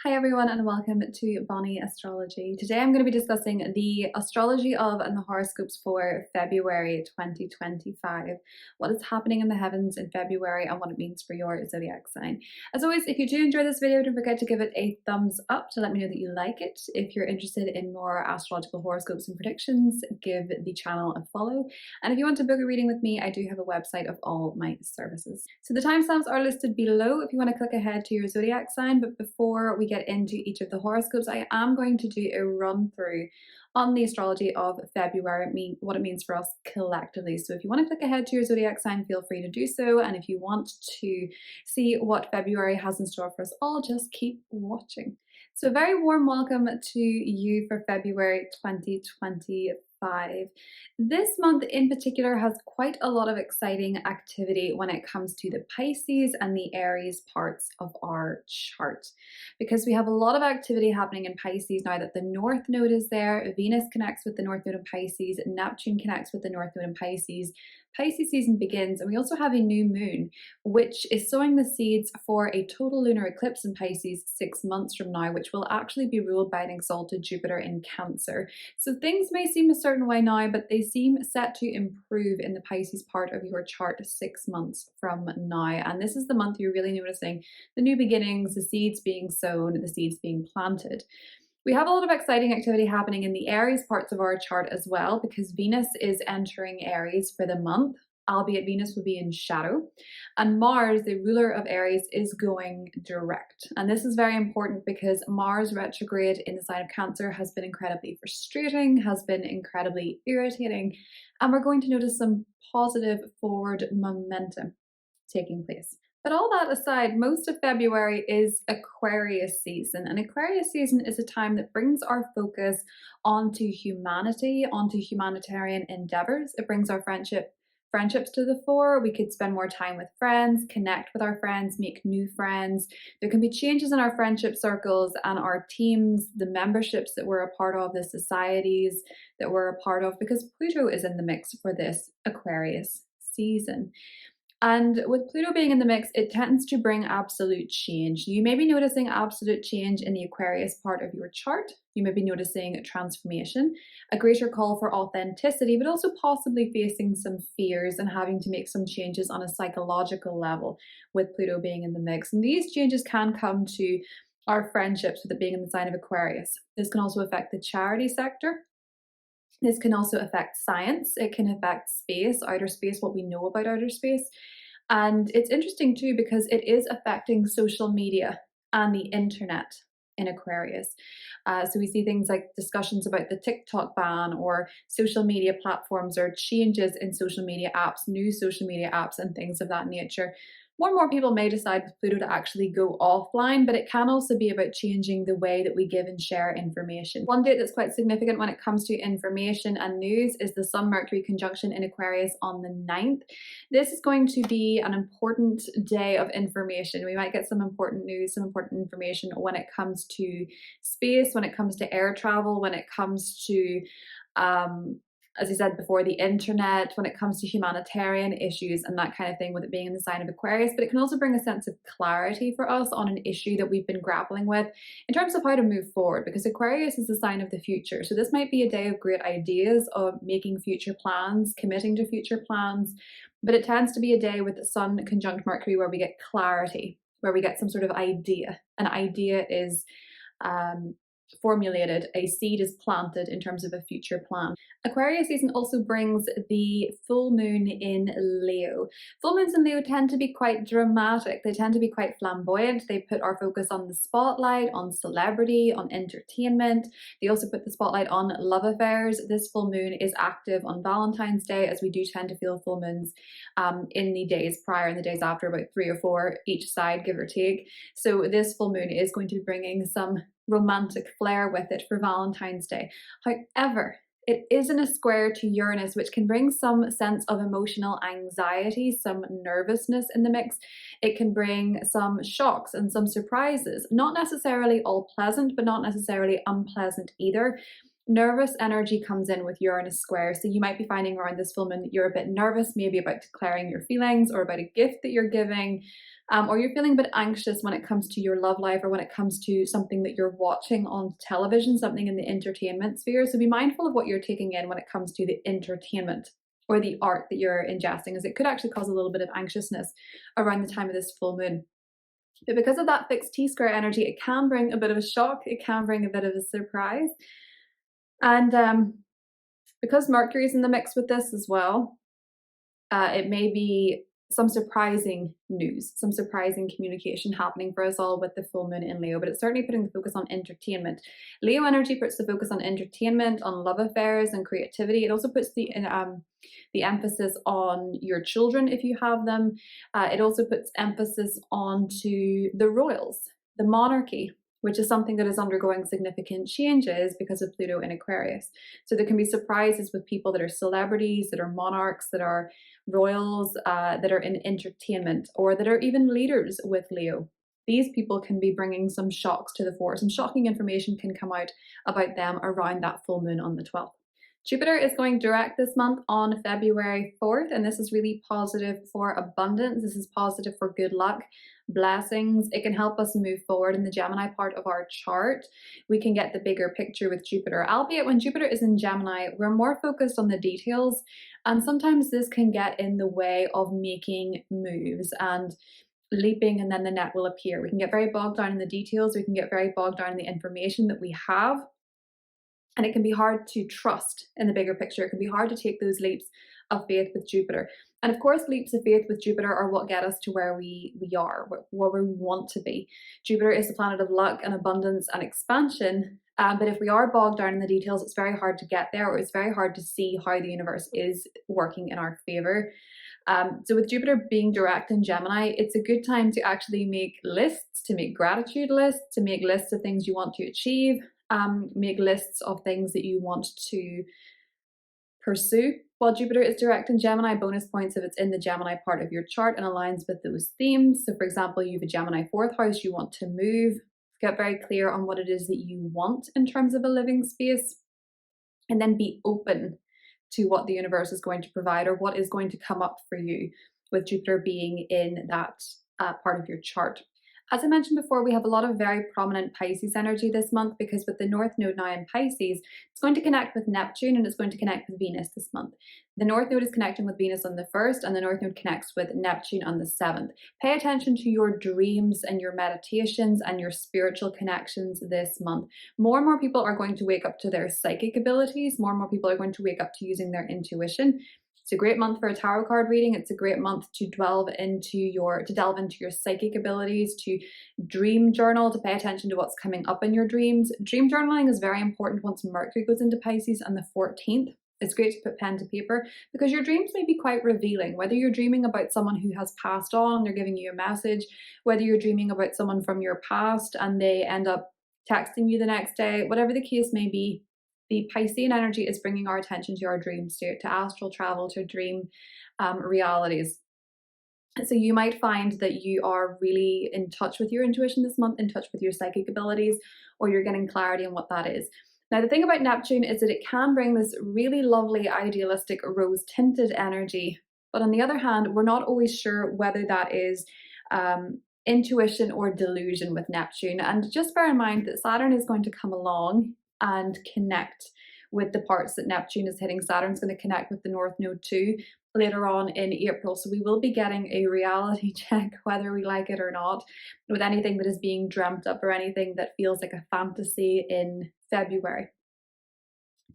Hi everyone and welcome to Bonnie Astrology. Today I'm going to be discussing the astrology of and the horoscopes for February 2025. What is happening in the heavens in February and what it means for your zodiac sign. As always, if you do enjoy this video, don't forget to give it a thumbs up to let me know that you like it. If you're interested in more astrological horoscopes and predictions, give the channel a follow. And if you want to book a reading with me, I do have a website of all my services. So the timestamps are listed below if you want to click ahead to your zodiac sign, but before we get into each of the horoscopes, I am going to do a run through on the astrology of February, what it means for us collectively. So if you want to click ahead to your zodiac sign, feel free to do so. And if you want to see what February has in store for us all, just keep watching. So a very warm welcome to you for February 2025. This month in particular has quite a lot of exciting activity when it comes to the Pisces and the Aries parts of our chart, because we have a lot of activity happening in Pisces now that the North Node is there. Venus connects with the North Node in Pisces, Neptune connects with the North Node in Pisces. Pisces season begins, and we also have a new moon, which is sowing the seeds for a total lunar eclipse in Pisces 6 months from now, which will actually be ruled by an exalted Jupiter in Cancer. So things may seem a certain way now, but they seem set to improve in the Pisces part of your chart 6 months from now. And this is the month you're really noticing the new beginnings, the seeds being sown, the seeds being planted. We have a lot of exciting activity happening in the Aries parts of our chart as well, because Venus is entering Aries for the month, albeit Venus will be in shadow. And Mars, the ruler of Aries, is going direct. And this is very important because Mars retrograde in the sign of Cancer has been incredibly frustrating, has been incredibly irritating, and we're going to notice some positive forward momentum taking place. But all that aside, most of February is Aquarius season, and Aquarius season is a time that brings our focus onto humanity, onto humanitarian endeavors. It brings our friendships to the fore. We could spend more time with friends, connect with our friends, make new friends. There can be changes in our friendship circles and our teams, the memberships that we're a part of, the societies that we're a part of, because Pluto is in the mix for this Aquarius season. And with Pluto being in the mix, it tends to bring absolute change. You may be noticing absolute change in the Aquarius part of your chart. You may be noticing transformation, a greater call for authenticity, but also possibly facing some fears and having to make some changes on a psychological level with Pluto being in the mix. And these changes can come to our friendships with it being in the sign of Aquarius. This can also affect the charity sector. This can also affect science. It can affect space, outer space, what we know about outer space. And it's interesting too, because it is affecting social media and the internet in Aquarius. So we see things like discussions about the TikTok ban or social media platforms or changes in social media apps, new social media apps and things of that nature. More and more people may decide with Pluto to actually go offline, but it can also be about changing the way that we give and share information. One date that's quite significant when it comes to information and news is the Sun-Mercury conjunction in Aquarius on the 9th. This is going to be an important day of information. We might get some important news, some important information when it comes to space, when it comes to air travel, when it comes to as I said before, the internet, when it comes to humanitarian issues and that kind of thing, with it being in the sign of Aquarius. But it can also bring a sense of clarity for us on an issue that we've been grappling with in terms of how to move forward, because Aquarius is the sign of the future. So this might be a day of great ideas, of making future plans, committing to future plans, but it tends to be a day with the Sun conjunct Mercury where we get clarity, where we get some sort of idea. An idea is formulated, a seed is planted in terms of a future plan. Aquarius season also brings the full moon in Leo. Full moons in Leo tend to be quite dramatic. They tend to be quite flamboyant. They put our focus on the spotlight, on celebrity, on entertainment. They also put the spotlight on love affairs. This full moon is active on Valentine's Day, as we do tend to feel full moons in the days prior and the days after, about 3 or 4 each side, give or take. So this full moon is going to be bringing some romantic flair with it for Valentine's Day. However, it is in a square to Uranus, which can bring some sense of emotional anxiety, some nervousness in the mix. It can bring some shocks and some surprises, not necessarily all pleasant, but not necessarily unpleasant either. Nervous energy comes in with Uranus square, so you might be finding around this full moon that you're a bit nervous, maybe about declaring your feelings or about a gift that you're giving. or you're feeling a bit anxious when it comes to your love life or when it comes to something that you're watching on television, something in the entertainment sphere. So be mindful of what you're taking in when it comes to the entertainment or the art that you're ingesting, as it could actually cause a little bit of anxiousness around the time of this full moon. But because of that fixed T-square energy, it can bring a bit of a shock, it can bring a bit of a surprise. And because Mercury is in the mix with this as well, it may be some surprising news, some surprising communication happening for us all with the full moon in Leo, but it's certainly putting the focus on entertainment. Leo energy puts the focus on entertainment, on love affairs and creativity. It also puts the emphasis on your children if you have them. It also puts emphasis onto the royals, the monarchy, which is something that is undergoing significant changes because of Pluto in Aquarius. So there can be surprises with people that are celebrities, that are monarchs, that are royals, that are in entertainment, or that are even leaders with Leo. These people can be bringing some shocks to the fore. Some shocking information can come out about them around that full moon on the 12th. Jupiter is going direct this month on February 4th, and this is really positive for abundance. This is positive for good luck, blessings. It can help us move forward in the Gemini part of our chart. We can get the bigger picture with Jupiter, albeit when Jupiter is in Gemini, we're more focused on the details, and sometimes this can get in the way of making moves and leaping, and then the net will appear. We can get very bogged down in the details. We can get very bogged down in the information that we have. And it can be hard to trust in the bigger picture. It can be hard to take those leaps of faith with Jupiter. And of course, leaps of faith with Jupiter are what get us to where we are, where we want to be. Jupiter is the planet of luck and abundance and expansion. But if we are bogged down in the details, it's very hard to get there, or it's very hard to see how the universe is working in our favor. So with Jupiter being direct in Gemini, it's a good time to actually make lists, to make gratitude lists, to make lists of things you want to achieve. Make lists of things that you want to pursue. While Jupiter is direct in Gemini, bonus points if it's in the Gemini part of your chart and aligns with those themes. So for example, you have a Gemini 4th house, you want to move, get very clear on what it is that you want in terms of a living space, and then be open to what the universe is going to provide or what is going to come up for you with Jupiter being in that part of your chart. As I mentioned before, we have a lot of very prominent Pisces energy this month because with the North Node now in Pisces, it's going to connect with Neptune and it's going to connect with Venus this month. The North Node is connecting with Venus on the 1st and the North Node connects with Neptune on the 7th. Pay attention to your dreams and your meditations and your spiritual connections this month. More and more people are going to wake up to their psychic abilities. More and more people are going to wake up to using their intuition. It's a great month for a tarot card reading. It's a great month to delve into your psychic abilities, to dream journal, to pay attention to what's coming up in your dreams. Dream journaling is very important once Mercury goes into Pisces on the 14th. It's great to put pen to paper because your dreams may be quite revealing, whether you're dreaming about someone who has passed on, they're giving you a message, whether you're dreaming about someone from your past and they end up texting you the next day, whatever the case may be. The Piscean energy is bringing our attention to our dreams, to astral travel, to dream realities. So you might find that you are really in touch with your intuition this month, in touch with your psychic abilities, or you're getting clarity on what that is. Now, the thing about Neptune is that it can bring this really lovely, idealistic, rose-tinted energy. But on the other hand, we're not always sure whether that is intuition or delusion with Neptune. And just bear in mind that Saturn is going to come along and connect with the parts that Neptune is hitting. Saturn's going to connect with the North Node too later on in April. So we will be getting a reality check, whether we like it or not, with anything that is being dreamt up or anything that feels like a fantasy in February.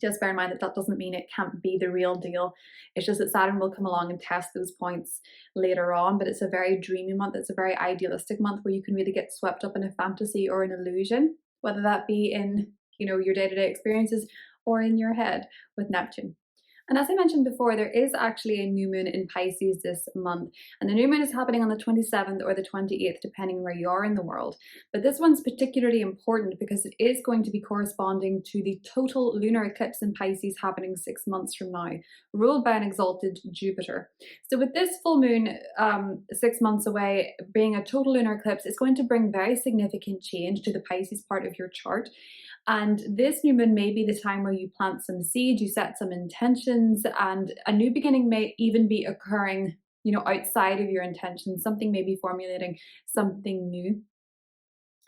Just bear in mind that that doesn't mean it can't be the real deal. It's just that Saturn will come along and test those points later on, but it's a very dreamy month. It's a very idealistic month where you can really get swept up in a fantasy or an illusion, whether that be in your day-to-day experiences or in your head with Neptune. And as I mentioned before, there is actually a new moon in Pisces this month. And the new moon is happening on the 27th or the 28th, depending where you are in the world. But this one's particularly important because it is going to be corresponding to the total lunar eclipse in Pisces happening 6 months from now, ruled by an exalted Jupiter. So with this full moon 6 months away being a total lunar eclipse, it's going to bring very significant change to the Pisces part of your chart. And this new moon may be the time where you plant some seeds, you set some intentions, and a new beginning may even be occurring outside of your intentions, something maybe formulating something new.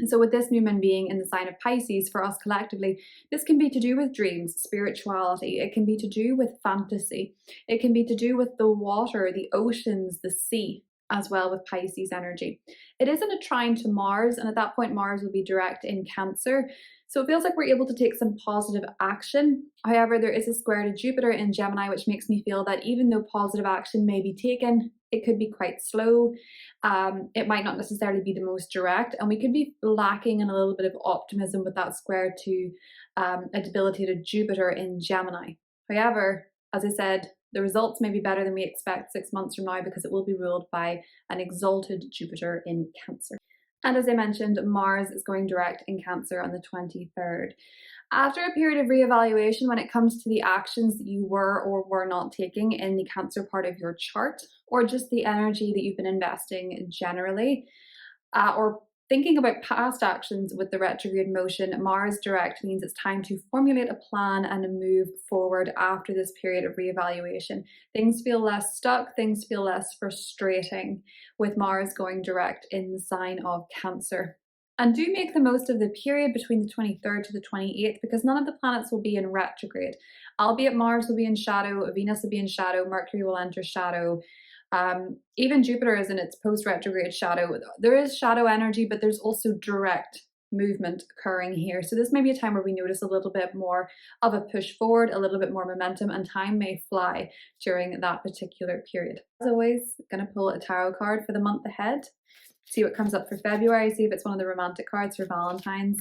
And so with this new moon being in the sign of Pisces, for us collectively, this can be to do with dreams, spirituality. It can be to do with fantasy. It can be to do with the water, the oceans, the sea, as well with Pisces energy. It is in a trine to Mars, and at that point Mars will be direct in Cancer. So it feels like we're able to take some positive action. However, there is a square to Jupiter in Gemini, which makes me feel that even though positive action may be taken, it could be quite slow. It might not necessarily be the most direct, and we could be lacking in a little bit of optimism with that square to a debilitated Jupiter in Gemini. However, as I said, the results may be better than we expect 6 months from now because it will be ruled by an exalted Jupiter in Cancer. And as I mentioned, Mars is going direct in Cancer on the 23rd. After a period of reevaluation when it comes to the actions that you were or were not taking in the Cancer part of your chart, or just the energy that you've been investing generally, or thinking about past actions with the retrograde motion, Mars direct means it's time to formulate a plan and move forward after this period of reevaluation. Things feel less stuck, things feel less frustrating with Mars going direct in the sign of Cancer. And do make the most of the period between the 23rd to the 28th because none of the planets will be in retrograde. Albeit Mars will be in shadow, Venus will be in shadow, Mercury will enter shadow. Even Jupiter is in its post-retrograde shadow. There is shadow energy, but there's also direct movement occurring here. So this may be a time where we notice a little bit more of a push forward, a little bit more momentum, and time may fly during that particular period. As always, I'm going to pull a tarot card for the month ahead. See what comes up for February, see if it's one of the romantic cards for Valentine's.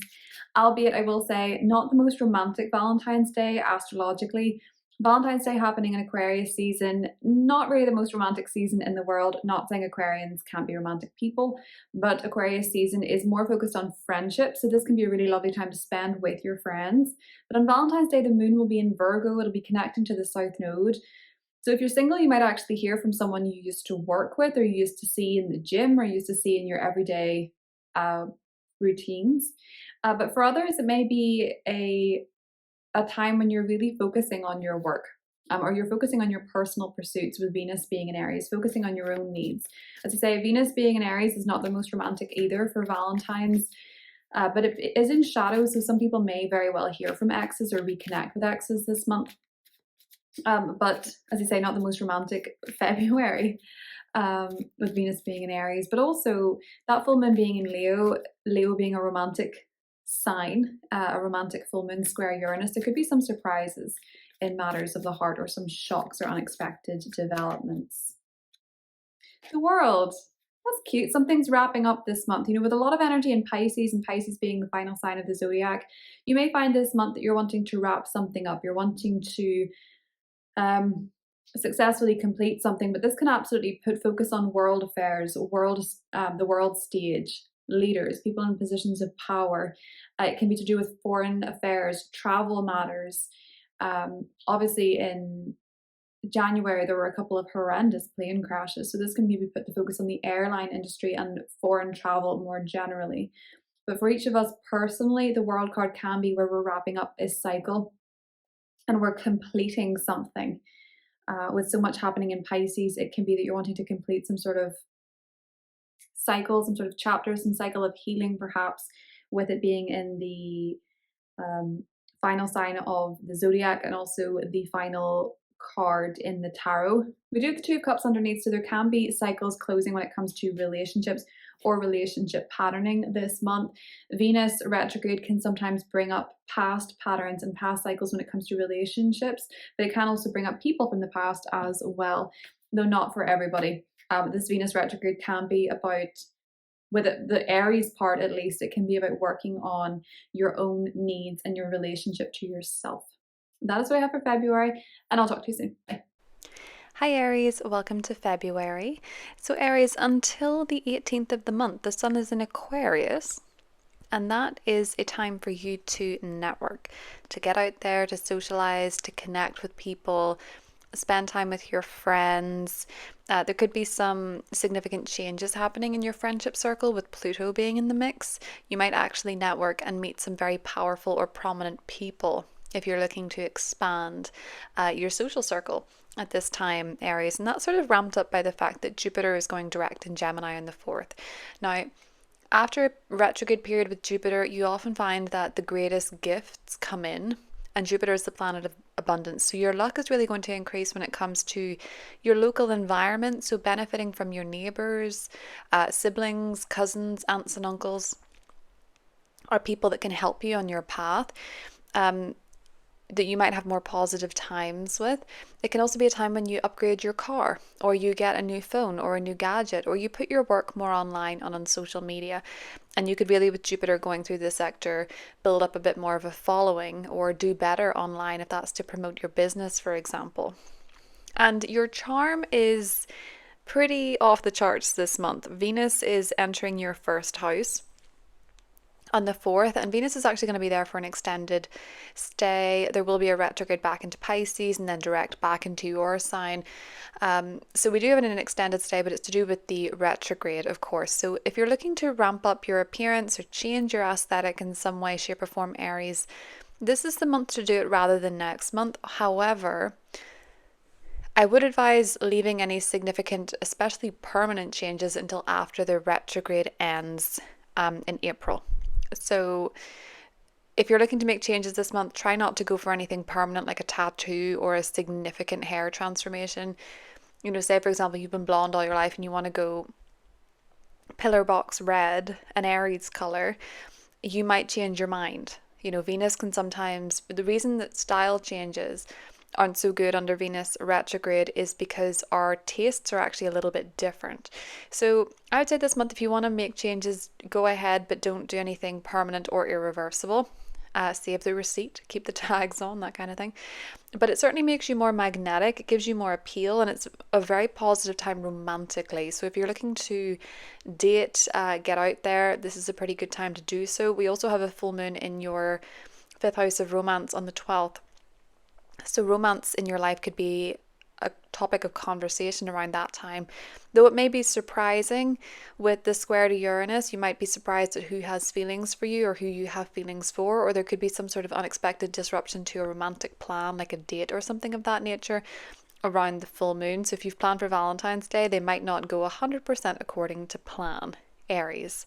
Albeit, I will say, not the most romantic Valentine's Day astrologically. Valentine's Day happening in Aquarius season, not really the most romantic season in the world. Not saying Aquarians can't be romantic people, but Aquarius season is more focused on friendship. So this can be a really lovely time to spend with your friends. But on Valentine's Day, the moon will be in Virgo. It'll be connecting to the South Node. So if you're single, you might actually hear from someone you used to work with or you used to see in the gym or used to see in your everyday routines. But for others, it may be a time when you're really focusing on your work or you're focusing on your personal pursuits, with Venus being in Aries, focusing on your own needs. As I say, Venus being in Aries is not the most romantic either for Valentine's, but it is in shadow, so some people may very well hear from exes or reconnect with exes this month. But as I say, not the most romantic February with Venus being in Aries, but also that full moon being in Leo, Leo being a romantic sign, a romantic full moon square Uranus. There could be some surprises in matters of the heart or some shocks or unexpected developments. The world. That's cute. Something's wrapping up this month, with a lot of energy in Pisces, and Pisces being the final sign of the zodiac. You may find this month that you're wanting to wrap something up. You're wanting to successfully complete something, but this can absolutely put focus on world affairs, the world stage, leaders, people in positions of power. It can be to do with foreign affairs, travel matters. Obviously in January there were a couple of horrendous plane crashes, so this can maybe put the focus on the airline industry and foreign travel more generally. But for each of us personally, the world card can be where we're wrapping up a cycle and we're completing something. With so much happening in Pisces, it can be that you're wanting to complete some sort of cycle, some sort of chapter, some cycle of healing perhaps, with it being in the final sign of the zodiac and also the final card in the tarot. We do have the Two of Cups underneath, so there can be cycles closing when it comes to relationships or relationship patterning this month. Venus retrograde can sometimes bring up past patterns and past cycles when it comes to relationships, but it can also bring up people from the past as well, though not for everybody. This Venus retrograde can be about, with the Aries part at least, it can be about working on your own needs and your relationship to yourself. That is what I have for February, and I'll talk to you soon. Bye. Hi Aries, welcome to February. So Aries, until the 18th of the month, the sun is in Aquarius, and that is a time for you to network, to get out there, to socialize, to connect with people, spend time with your friends. There could be some significant changes happening in your friendship circle with Pluto being in the mix. You might actually network and meet some very powerful or prominent people if you're looking to expand your social circle. at this time, Aries, and that's sort of ramped up by the fact that Jupiter is going direct in Gemini on the 4th. Now, after a retrograde period with Jupiter, you often find that the greatest gifts come in, and Jupiter is the planet of abundance. So your luck is really going to increase when it comes to your local environment. So benefiting from your neighbors, siblings, cousins, aunts, and uncles, or people that can help you on your path. That you might have more positive times with. It can also be a time when you upgrade your car, or you get a new phone or a new gadget, or you put your work more online and on social media. And you could really, with Jupiter going through this sector, build up a bit more of a following or do better online if that's to promote your business, for example. And your charm is pretty off the charts this month. Venus is entering your first house on the 4th, and Venus is actually going to be there for an extended stay. There will be a retrograde back into Pisces and then direct back into your sign. So we do have an extended stay, but it's to do with the retrograde, of course. So if you're looking to ramp up your appearance or change your aesthetic in some way, shape, or form, Aries, this is the month to do it rather than next month. However, I would advise leaving any significant, especially permanent changes until after the retrograde ends in April. So if you're looking to make changes this month, try not to go for anything permanent like a tattoo or a significant hair transformation. You know, say for example, you've been blonde all your life and you want to go pillar box red, an Aries color, you might change your mind. You know, Venus can sometimes, the reason that style changes aren't so good under Venus retrograde is because our tastes are actually a little bit different. So I would say this month, if you want to make changes, go ahead, but don't do anything permanent or irreversible. Save the receipt, keep the tags on, that kind of thing. But it certainly makes you more magnetic, it gives you more appeal, and it's a very positive time romantically. So if you're looking to date, get out there, this is a pretty good time to do so. We also have a full moon in your 5th house of romance on the 12th. So romance in your life could be a topic of conversation around that time. Though it may be surprising with the square to Uranus, you might be surprised at who has feelings for you or who you have feelings for, or there could be some sort of unexpected disruption to a romantic plan, like a date or something of that nature, around the full moon. So if you've planned for Valentine's Day, they might not go 100% according to plan, Aries.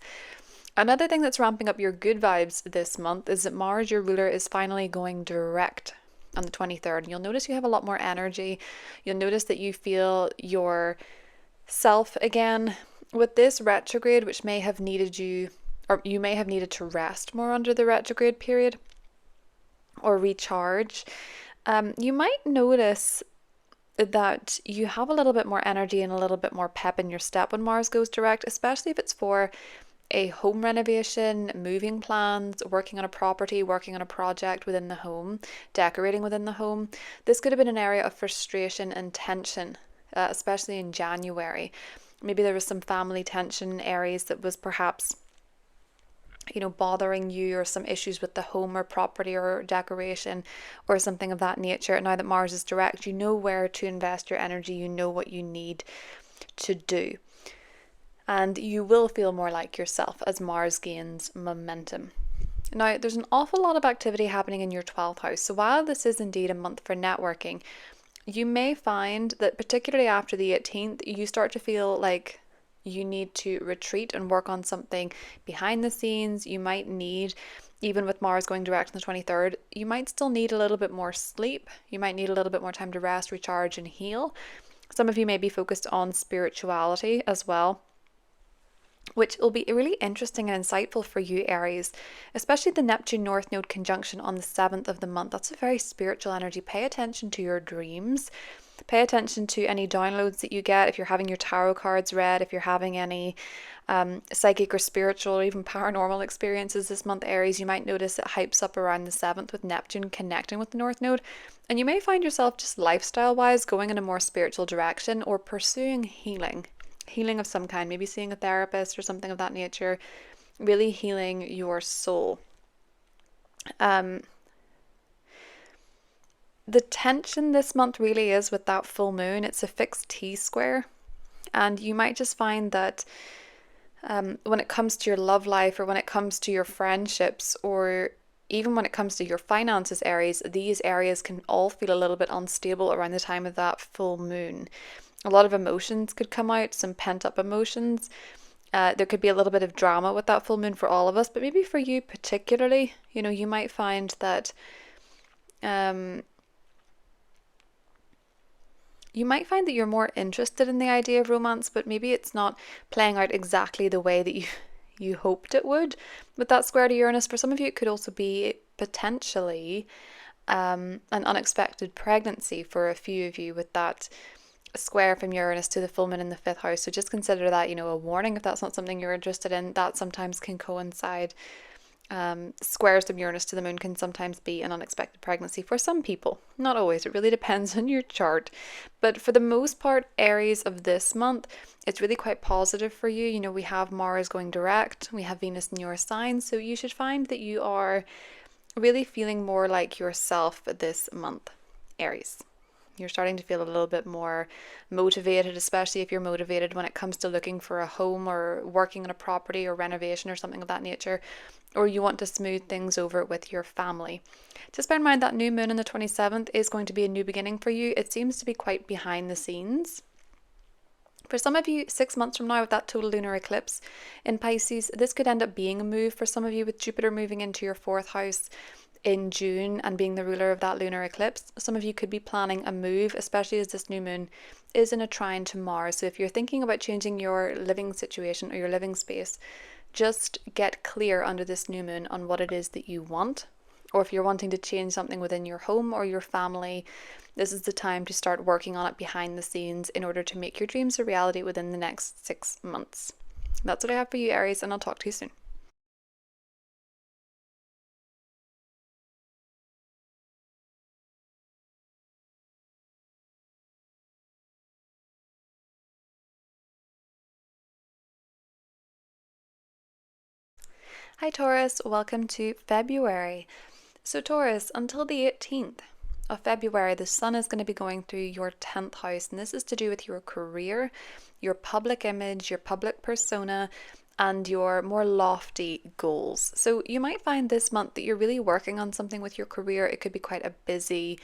Another thing that's ramping up your good vibes this month is that Mars, your ruler, is finally going direct on the 23rd. You'll notice you have a lot more energy. You'll notice that you feel your self again. With this retrograde, which may have needed you, or you may have needed to rest more under the retrograde period or recharge, you might notice that you have a little bit more energy and a little bit more pep in your step when Mars goes direct, especially if it's for a home renovation, moving plans, working on a property, working on a project within the home, decorating within the home. This could have been an area of frustration and tension, especially in January. Maybe there was some family tension, Aries, that was perhaps, you know, bothering you, or some issues with the home or property or decoration or something of that nature. Now that Mars is direct, you know where to invest your energy, you know what you need to do. And you will feel more like yourself as Mars gains momentum. Now, there's an awful lot of activity happening in your 12th house. So while this is indeed a month for networking, you may find that particularly after the 18th, you start to feel like you need to retreat and work on something behind the scenes. You might need, even with Mars going direct on the 23rd, you might still need a little bit more sleep. You might need a little bit more time to rest, recharge, and heal. Some of you may be focused on spirituality as well, which will be really interesting and insightful for you, Aries, especially the Neptune North Node conjunction on the 7th of the month. That's a very spiritual energy. Pay attention to your dreams. Pay attention to any downloads that you get. If you're having your tarot cards read, if you're having any psychic or spiritual or even paranormal experiences this month, Aries, you might notice it hypes up around the 7th with Neptune connecting with the North Node. And you may find yourself just lifestyle-wise going in a more spiritual direction or pursuing healing of some kind, maybe seeing a therapist or something of that nature, really healing your soul. The tension this month really is with that full moon. It's a fixed T-square, and you might just find that when it comes to your love life or when it comes to your friendships or even when it comes to your finances, Aries, these areas can all feel a little bit unstable around the time of that full moon. A lot of emotions could come out, some pent up emotions. There could be a little bit of drama with that full moon for all of us, but maybe for you particularly, you might find that you're more interested in the idea of romance, but maybe it's not playing out exactly the way that you hoped it would. With that square to Uranus, for some of you, it could also be potentially an unexpected pregnancy for a few of you with that square from Uranus to the full moon in the 5th house. So just consider that, a warning if that's not something you're interested in. That sometimes can coincide. Squares from Uranus to the moon can sometimes be an unexpected pregnancy for some people. Not always. It really depends on your chart. But for the most part, Aries of this month, it's really quite positive for you. We have Mars going direct. We have Venus in your sign. So you should find that you are really feeling more like yourself this month, Aries. You're starting to feel a little bit more motivated, especially if you're motivated when it comes to looking for a home or working on a property or renovation or something of that nature, or you want to smooth things over with your family. Just bear in mind that new moon on the 27th is going to be a new beginning for you. It seems to be quite behind the scenes. For some of you, 6 months from now with that total lunar eclipse in Pisces, this could end up being a move for some of you with Jupiter moving into your 4th house in June and being the ruler of that lunar eclipse. Some of you could be planning a move, especially as this new moon is in a trine to Mars. So if you're thinking about changing your living situation or your living space, just get clear under this new moon on what it is that you want. Or if you're wanting to change something within your home or your family, this is the time to start working on it behind the scenes in order to make your dreams a reality within the next 6 months. That's what I have for you, Aries, and I'll talk to you soon. Hi Taurus, welcome to February. So Taurus, until the 18th of February, the sun is going to be going through your 10th house, and this is to do with your career, your public image, your public persona, and your more lofty goals. So you might find this month that you're really working on something with your career. It could be quite a busy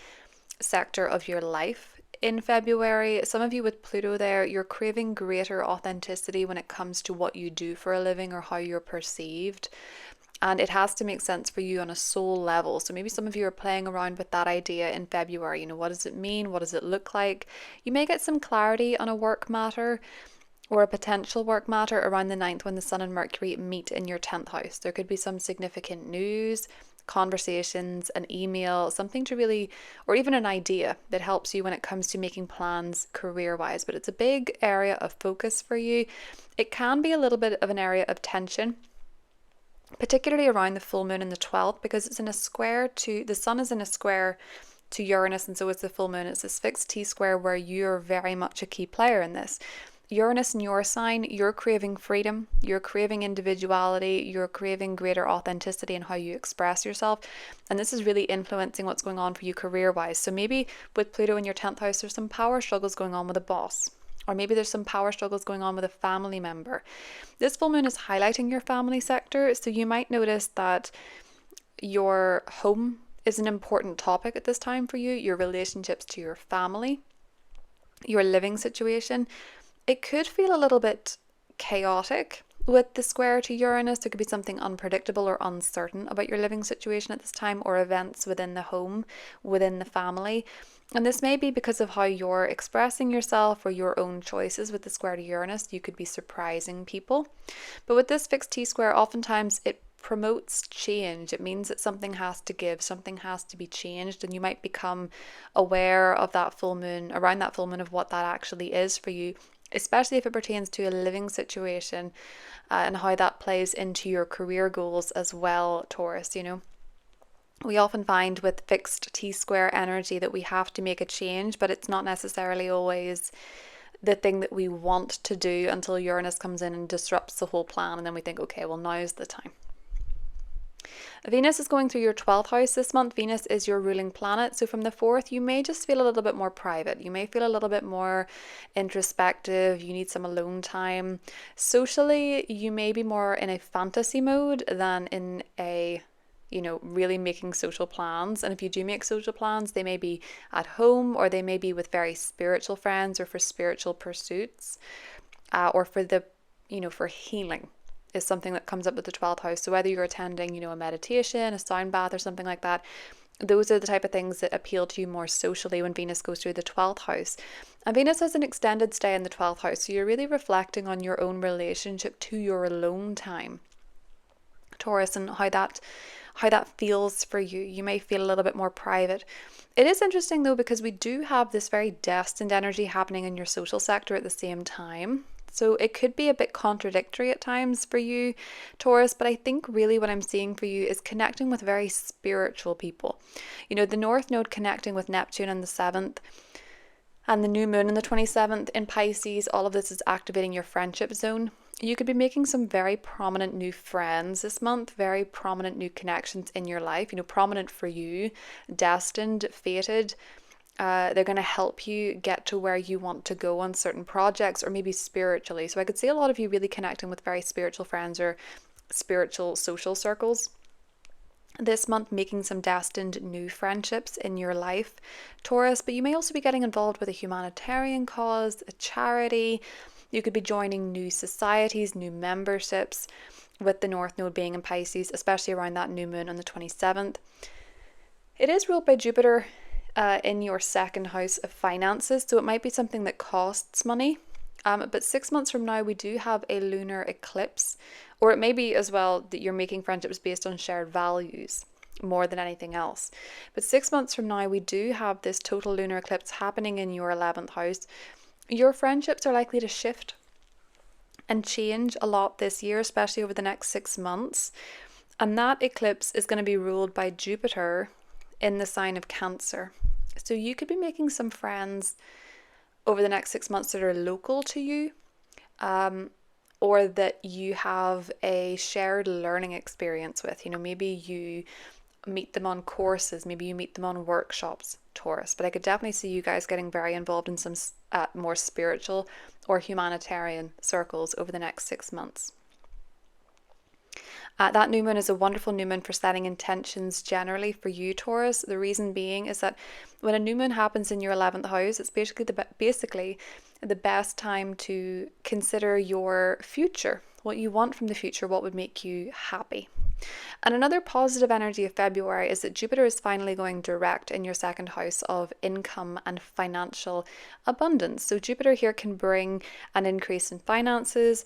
sector of your life. In February, some of you with Pluto there, you're craving greater authenticity when it comes to what you do for a living or how you're perceived. And it has to make sense for you on a soul level. So maybe some of you are playing around with that idea in February. What does it mean? What does it look like? You may get some clarity on a work matter or a potential work matter around the 9th when the Sun and Mercury meet in your 10th house. There could be some significant news, conversations, an email, something to really, or even an idea that helps you when it comes to making plans career-wise. But it's a big area of focus for you. It can be a little bit of an area of tension, particularly around the full moon in the 12th, because it's in a square to, the Sun is in a square to Uranus, and so is the full moon. It's this fixed T-square where you're very much a key player in this. Uranus in your sign, you're craving freedom, you're craving individuality, you're craving greater authenticity in how you express yourself. And this is really influencing what's going on for you career-wise. So maybe with Pluto in your 10th house, there's some power struggles going on with a boss. Or maybe there's some power struggles going on with a family member. This full moon is highlighting your family sector. So you might notice that your home is an important topic at this time for you, your relationships to your family, your living situation. It could feel a little bit chaotic with the square to Uranus. There could be something unpredictable or uncertain about your living situation at this time, or events within the home, within the family. And this may be because of how you're expressing yourself or your own choices with the square to Uranus. You could be surprising people. But with this fixed T-square, oftentimes it promotes change. It means that something has to give, something has to be changed, and you might become aware of that full moon, around that full moon, of what that actually is for you, especially if it pertains to a living situation and how that plays into your career goals as well, Taurus. We often find with fixed T-square energy that we have to make a change, but it's not necessarily always the thing that we want to do until Uranus comes in and disrupts the whole plan, and then we think, okay, well, now's the time. Venus is going through your 12th house this month. Venus is your ruling planet. So from the 4th, you may just feel a little bit more private. You may feel a little bit more introspective. You need some alone time. Socially, you may be more in a fantasy mode than in a really making social plans. And if you do make social plans, they may be at home, or they may be with very spiritual friends, or for spiritual pursuits, or for healing is something that comes up with the 12th house. So whether you're attending, a meditation, a sound bath, or something like that, those are the type of things that appeal to you more socially when Venus goes through the 12th house. And Venus has an extended stay in the 12th house, so you're really reflecting on your own relationship to your alone time, Taurus, and how that feels for you. You may feel a little bit more private. It is interesting though, because we do have this very destined energy happening in your social sector at the same time. So it could be a bit contradictory at times for you, Taurus, but I think really what I'm seeing for you is connecting with very spiritual people. The North Node connecting with Neptune on the 7th, and the new moon on the 27th in Pisces. All of this is activating your friendship zone. You could be making some very prominent new friends this month, very prominent new connections in your life, prominent for you, destined, fated. They're going to help you get to where you want to go on certain projects, or maybe spiritually. So I could see a lot of you really connecting with very spiritual friends or spiritual social circles this month, making some destined new friendships in your life, Taurus. But you may also be getting involved with a humanitarian cause, a charity. You could be joining new societies, new memberships, with the North Node being in Pisces, especially around that new moon on the 27th. It is ruled by Jupiter in your second house of finances, so it might be something that costs money. But 6 months from now, we do have a lunar eclipse, or it may be as well that you're making friendships based on shared values more than anything else. But 6 months from now, we do have this total lunar eclipse happening in your 11th house. Your friendships are likely to shift and change a lot this year, especially over the next 6 months. And that eclipse is going to be ruled by Jupiter in the sign of Cancer. So you could be making some friends over the next 6 months that are local to you, or that you have a shared learning experience with. Maybe you meet them on courses, maybe you meet them on workshops, Taurus. But I could definitely see you guys getting very involved in some more spiritual or humanitarian circles over the next 6 months. That new moon is a wonderful new moon for setting intentions generally for you, Taurus. The reason being is that when a new moon happens in your 11th house, it's basically the best time to consider your future, what you want from the future, what would make you happy. And another positive energy of February is that Jupiter is finally going direct in your second house of income and financial abundance. So Jupiter here can bring an increase in finances.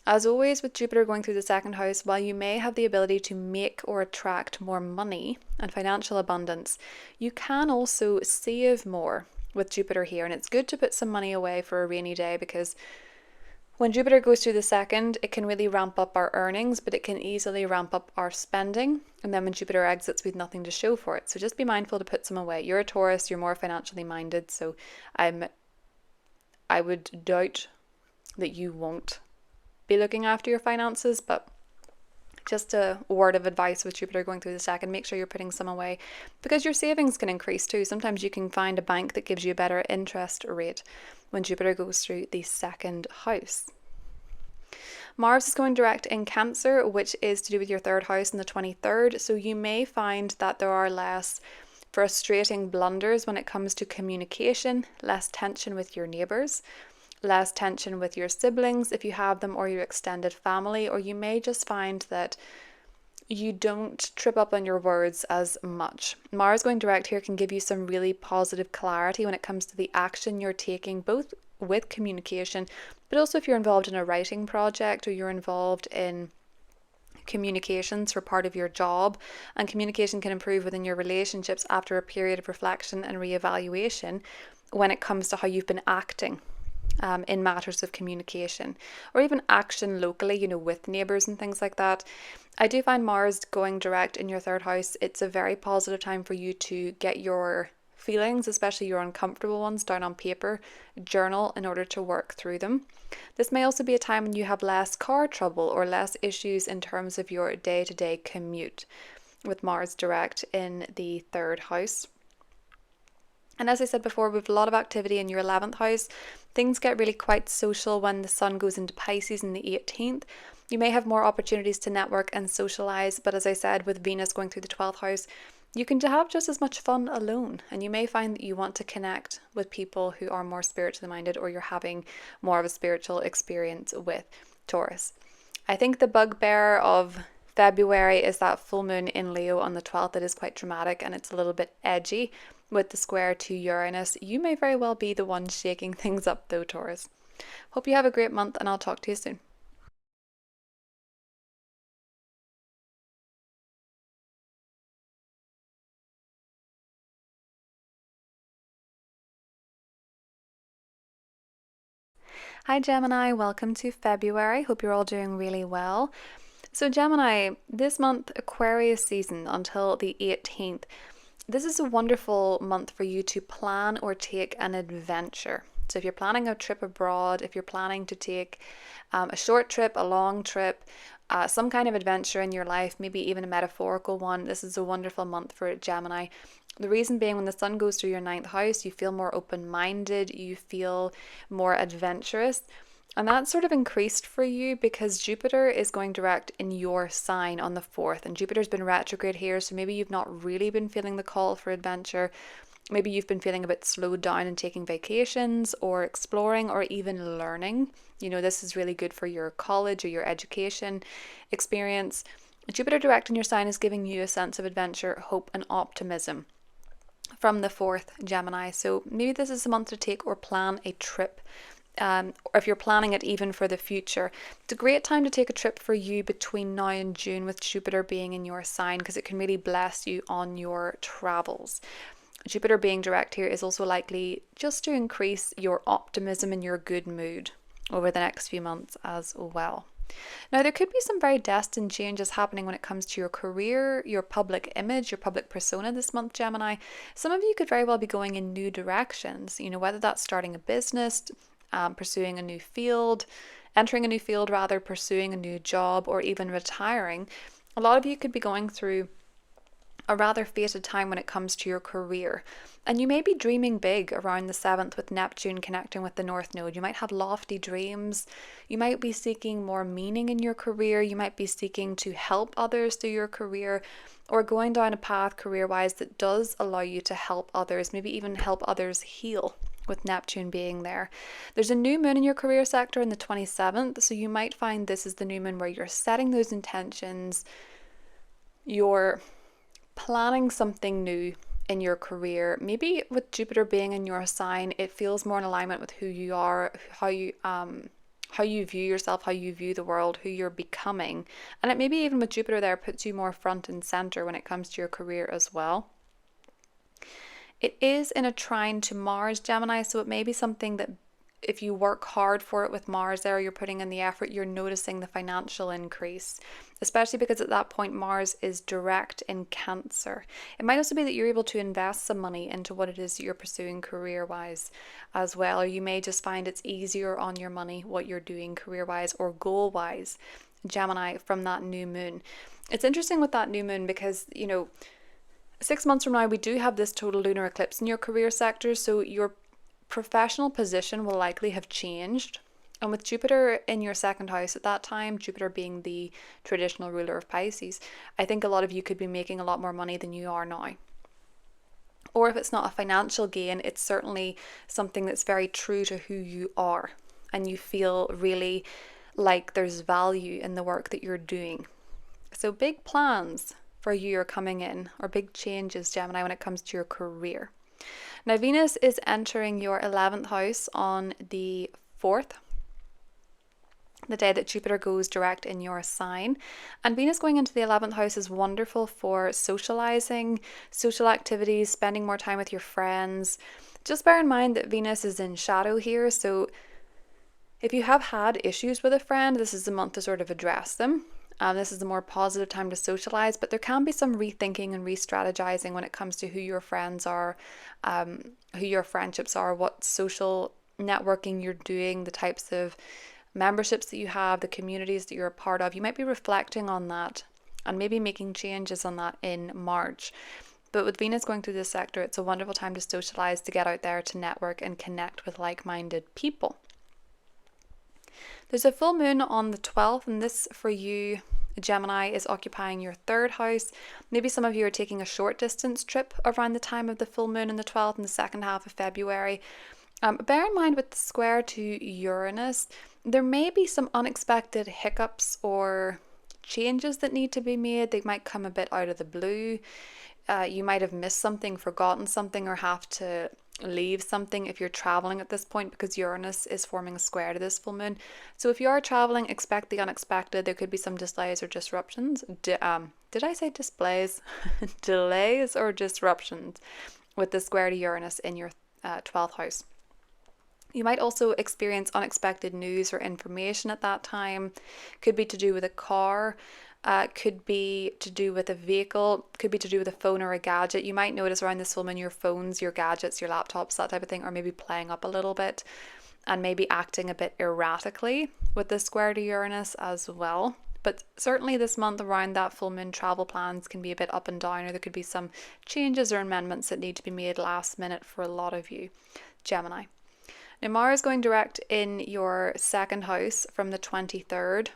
As always, with Jupiter going through the second house, while you may have the ability to make or attract more money and financial abundance, you can also save more with Jupiter here. And it's good to put some money away for a rainy day, because when Jupiter goes through the second, it can really ramp up our earnings, but it can easily ramp up our spending. And then when Jupiter exits, we've nothing to show for it. So just be mindful to put some away. You're a Taurus, you're more financially minded, so I would doubt that you won't be looking after your finances. But just a word of advice with Jupiter going through the second, make sure you're putting some away, because your savings can increase too. Sometimes you can find a bank that gives you a better interest rate when Jupiter goes through the second house. Mars is going direct in Cancer, which is to do with your third house in the 23rd. So you may find that there are less frustrating blunders when it comes to communication, less tension with your neighbours, less tension with your siblings if you have them, or your extended family, or you may just find that you don't trip up on your words as much. Mars going direct here can give you some really positive clarity when it comes to the action you're taking, both with communication, but also if you're involved in a writing project, or you're involved in communications for part of your job. And communication can improve within your relationships after a period of reflection and reevaluation when it comes to how you've been acting in matters of communication, or even action locally, with neighbours and things like that. I do find Mars going direct in your third house, it's a very positive time for you to get your feelings, especially your uncomfortable ones, down on paper, journal in order to work through them. This may also be a time when you have less car trouble or less issues in terms of your day-to-day commute with Mars direct in the third house. And as I said before, we have a lot of activity in your 11th house. Things get really quite social when the Sun goes into Pisces in the 18th. You may have more opportunities to network and socialize, but as I said, with Venus going through the 12th house, you can have just as much fun alone, and you may find that you want to connect with people who are more spiritually minded, or you're having more of a spiritual experience with Taurus. I think the bugbear of February is that full moon in Leo on the 12th. It is quite dramatic and it's a little bit edgy with the square to Uranus. You may very well be the one shaking things up though, Taurus. Hope you have a great month, and I'll talk to you soon. Hi Gemini, welcome to February. Hope you're all doing really well. So Gemini, this month, Aquarius season until the 18th. This is a wonderful month for you to plan or take an adventure. So if you're planning a trip abroad, if you're planning to take a short trip, a long trip, some kind of adventure in your life, maybe even a metaphorical one, this is a wonderful month for Gemini. The reason being, when the sun goes through your 9th house, you feel more open-minded, you feel more adventurous. And that's sort of increased for you because Jupiter is going direct in your sign on the 4th. And Jupiter's been retrograde here, so maybe you've not really been feeling the call for adventure. Maybe you've been feeling a bit slowed down and taking vacations or exploring or even learning. You know, this is really good for your college or your education experience. Jupiter direct in your sign is giving you a sense of adventure, hope, and optimism from the 4th, Gemini. So maybe this is a month to take or plan a trip. Or if you're planning it even for the future, it's a great time to take a trip for you between now and June with Jupiter being in your sign, because it can really bless you on your travels. Jupiter being direct here is also likely just to increase your optimism and your good mood over the next few months as well. Now, there could be some very destined changes happening when it comes to your career, your public image, your public persona this month, Gemini. Some of you could very well be going in new directions, you know, whether that's starting a business, pursuing a new field, entering a new field rather, pursuing a new job, or even retiring. A lot of you could be going through a rather fated time when it comes to your career. And you may be dreaming big around the 7th with Neptune connecting with the North Node. You might have lofty dreams. You might be seeking more meaning in your career. You might be seeking to help others through your career, or going down a path career-wise that does allow you to help others, maybe even help others heal with Neptune being there. There's a new moon in your career sector on the 27th, so you might find this is the new moon where you're setting those intentions, you're planning something new in your career. Maybe with Jupiter being in your sign, it feels more in alignment with who you are, how you view yourself, how you view the world, who you're becoming. And it maybe even with Jupiter there puts you more front and center when it comes to your career as well. It is in a trine to Mars, Gemini, so it may be something that if you work hard for it with Mars there, you're putting in the effort, you're noticing the financial increase, especially because at that point Mars is direct in Cancer. It might also be that you're able to invest some money into what it is that you're pursuing career-wise as well, or you may just find it's easier on your money what you're doing career-wise or goal-wise, Gemini, from that new moon. It's interesting with that new moon because, you know, 6 months from now we do have this total lunar eclipse in your career sector, so your professional position will likely have changed. And with Jupiter in your 2nd house at that time, Jupiter being the traditional ruler of Pisces, I think a lot of you could be making a lot more money than you are now. Or if it's not a financial gain, it's certainly something that's very true to who you are, and you feel really like there's value in the work that you're doing. So big plans for you are coming in, or big changes, Gemini, when it comes to your career. Now, Venus is entering your 11th house on the 4th, the day that Jupiter goes direct in your sign. And Venus going into the 11th house is wonderful for socializing, social activities, spending more time with your friends. Just bear in mind that Venus is in shadow here, so if you have had issues with a friend, this is the month to sort of address them. This is a more positive time to socialize, but there can be some rethinking and re-strategizing when it comes to who your friends are, who your friendships are, what social networking you're doing, the types of memberships that you have, the communities that you're a part of. You might be reflecting on that and maybe making changes on that in March. But with Venus going through this sector, it's a wonderful time to socialize, to get out there, to network and connect with like-minded people. There's a full moon on the 12th, and this for you, Gemini, is occupying your 3rd house. Maybe some of you are taking a short distance trip around the time of the full moon on the 12th in the second half of February. Bear in mind with the square to Uranus, there may be some unexpected hiccups or changes that need to be made. They might come a bit out of the blue. You might have missed something, forgotten something, or have to leave something if you're traveling at this point, because Uranus is forming a square to this full moon. So if you are traveling, expect the unexpected. There could be some delays or disruptions. Did I say displays? Delays or disruptions with the square to Uranus in your 12th house. You might also experience unexpected news or information at that time. Could be to do with a car, could be to do with a vehicle, could be to do with a phone or a gadget. You might notice around this full moon your phones, your gadgets, your laptops, that type of thing, are maybe playing up a little bit and maybe acting a bit erratically with the square to Uranus as well. But certainly this month around that full moon, travel plans can be a bit up and down, or there could be some changes or amendments that need to be made last minute for a lot of you, Gemini. Now, Mars is going direct in your 2nd house from the 23rd.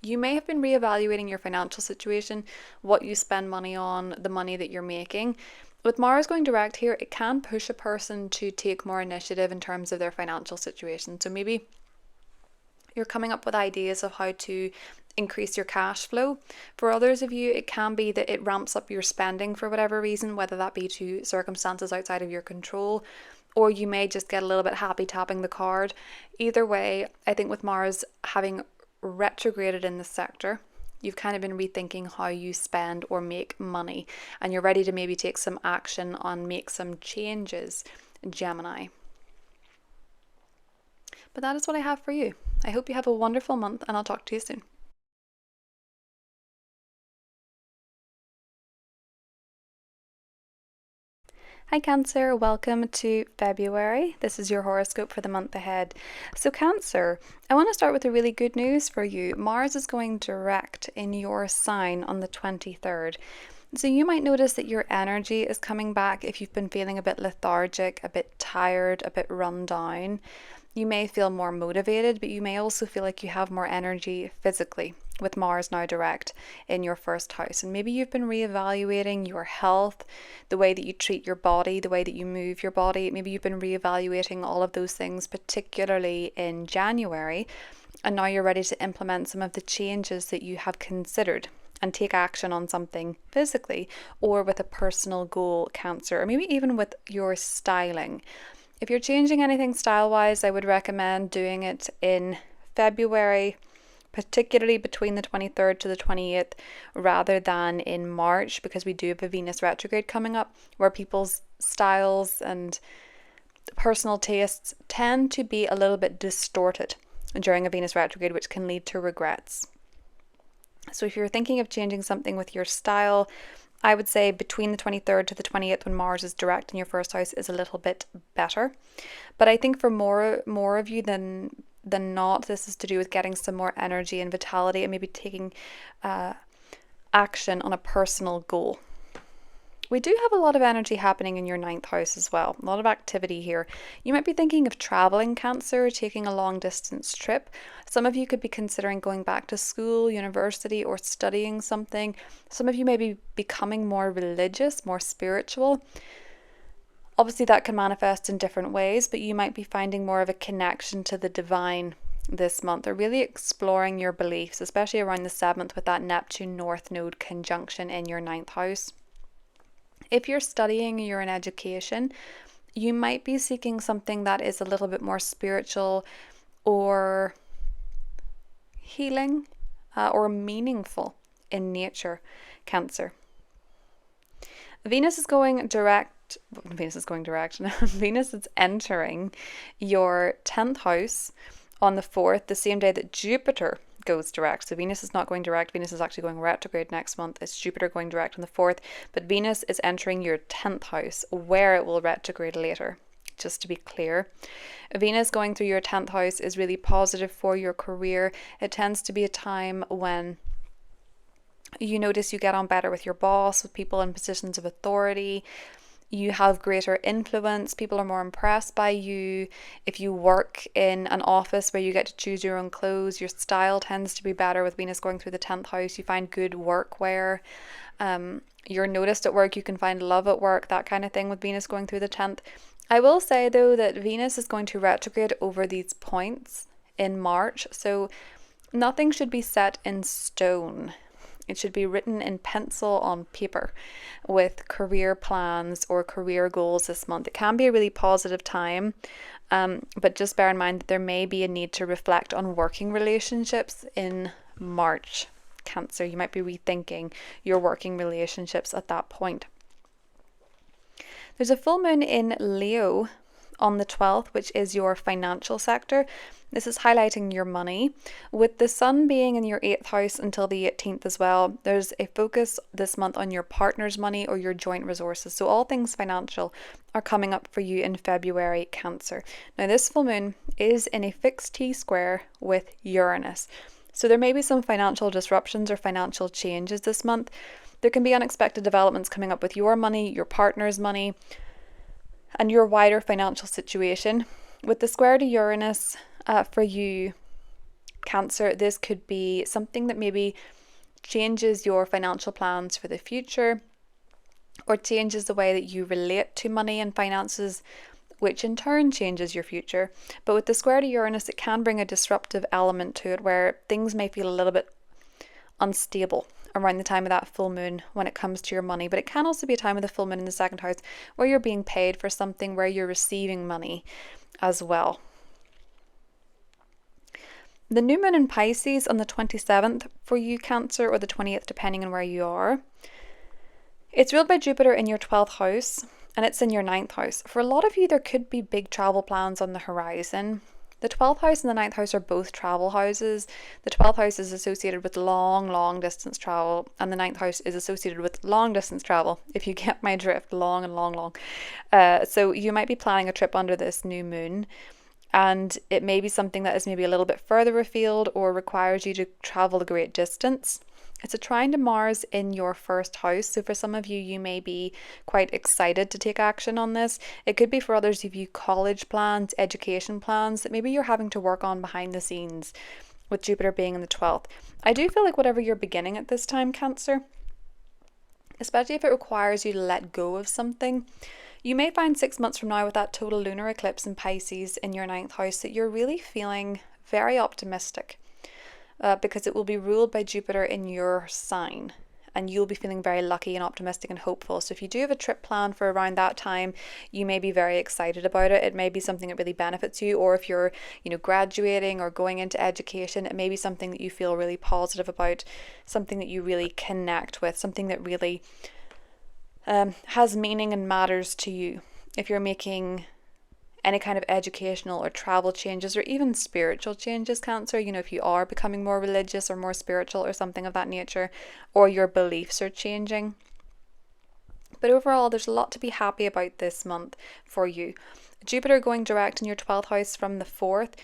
You may have been reevaluating your financial situation, what you spend money on, the money that you're making. With Mars going direct here, it can push a person to take more initiative in terms of their financial situation. So maybe you're coming up with ideas of how to increase your cash flow. For others of you, it can be that it ramps up your spending for whatever reason, whether that be to circumstances outside of your control, or you may just get a little bit happy tapping the card. Either way, I think with Mars having retrograded in the sector, you've kind of been rethinking how you spend or make money, and you're ready to maybe take some action on make some changes, Gemini. But that is what I have for you. I hope you have a wonderful month, and I'll talk to you soon. Hi Cancer, welcome to February. This is your horoscope for the month ahead. So Cancer, I want to start with the really good news for you. Mars is going direct in your sign on the 23rd. So you might notice that your energy is coming back if you've been feeling a bit lethargic, a bit tired, a bit run down. You may feel more motivated, but you may also feel like you have more energy physically with Mars now direct in your 1st house. And maybe you've been reevaluating your health, the way that you treat your body, the way that you move your body. Maybe you've been reevaluating all of those things, particularly in January. And now you're ready to implement some of the changes that you have considered and take action on something physically or with a personal goal, Cancer, or maybe even with your styling. If you're changing anything style-wise, I would recommend doing it in February, particularly between the 23rd to the 28th, rather than in March, because we do have a Venus retrograde coming up, where people's styles and personal tastes tend to be a little bit distorted during a Venus retrograde, which can lead to regrets. So if you're thinking of changing something with your style, I would say between the 23rd to the 28th, when Mars is direct in your 1st house, is a little bit better. But I think for more of you than not, this is to do with getting some more energy and vitality and maybe taking action on a personal goal. We do have a lot of energy happening in your 9th house as well, a lot of activity here. You might be thinking of traveling, Cancer, taking a long distance trip. Some of you could be considering going back to school, university, or studying something. Some of you may be becoming more religious, more spiritual. Obviously that can manifest in different ways, but you might be finding more of a connection to the divine this month, or really exploring your beliefs, especially around the 7th with that Neptune North Node conjunction in your 9th house. If you're studying, you're in education, you might be seeking something that is a little bit more spiritual or healing or meaningful in nature, Cancer. Venus is entering your 10th house on the 4th, the same day that Jupiter goes direct. So Venus is not going direct. Venus is actually going retrograde next month. It's Jupiter going direct on the 4th, but Venus is entering your 10th house, where it will retrograde later. Just to be clear, Venus going through your 10th house is really positive for your career. It tends to be a time when you notice you get on better with your boss, with people in positions of authority. You have greater influence, people are more impressed by you. If you work in an office where you get to choose your own clothes, your style tends to be better with Venus going through the 10th house. You find good workwear. You're noticed at work, you can find love at work, that kind of thing with Venus going through the 10th. I will say though that Venus is going to retrograde over these points in March, so nothing should be set in stone. It should be written in pencil on paper with career plans or career goals this month. It can be a really positive time, but just bear in mind that there may be a need to reflect on working relationships in March. Cancer, you might be rethinking your working relationships at that point. There's a full moon in Leo on the 12th, which is your financial sector. This is highlighting your money. With the sun being in your 8th house until the 18th as well, there's a focus this month on your partner's money or your joint resources. So all things financial are coming up for you in February, Cancer. Now this full moon is in a fixed T-square with Uranus. So there may be some financial disruptions or financial changes this month. There can be unexpected developments coming up with your money, your partner's money, and your wider financial situation. With the square to Uranus for you, Cancer, this could be something that maybe changes your financial plans for the future or changes the way that you relate to money and finances, which in turn changes your future. But with the square to Uranus, it can bring a disruptive element to it where things may feel a little bit unstable around the time of that full moon when it comes to your money. But it can also be a time of the full moon in the 2nd house where you're being paid for something, where you're receiving money as well. The new moon in Pisces on the 27th for you, Cancer, or the 20th, depending on where you are. It's ruled by Jupiter in your 12th house, and it's in your 9th house. For a lot of you, there could be big travel plans on the horizon. The 12th house and the 9th house are both travel houses. The 12th house is associated with long distance travel, and the 9th house is associated with long distance travel, if you get my drift, long. So you might be planning a trip under this new moon, and it may be something that is maybe a little bit further afield or requires you to travel a great distance. It's a trine to Mars in your 1st house, so for some of you, you may be quite excited to take action on this. It could be for others of you college plans, education plans that maybe you're having to work on behind the scenes with Jupiter being in the 12th. I do feel like whatever you're beginning at this time, Cancer, especially if it requires you to let go of something, you may find 6 months from now with that total lunar eclipse in Pisces in your 9th house that you're really feeling very optimistic. Because it will be ruled by Jupiter in your sign, and you'll be feeling very lucky and optimistic and hopeful. So if you do have a trip planned for around that time, you may be very excited about it. It may be something that really benefits you, or if you're, graduating or going into education, it may be something that you feel really positive about, something that you really connect with, something that really has meaning and matters to you. If you're making any kind of educational or travel changes or even spiritual changes, Cancer, if you are becoming more religious or more spiritual or something of that nature, or your beliefs are changing. But overall, there's a lot to be happy about this month for you. Jupiter going direct in your 12th house from the 4th.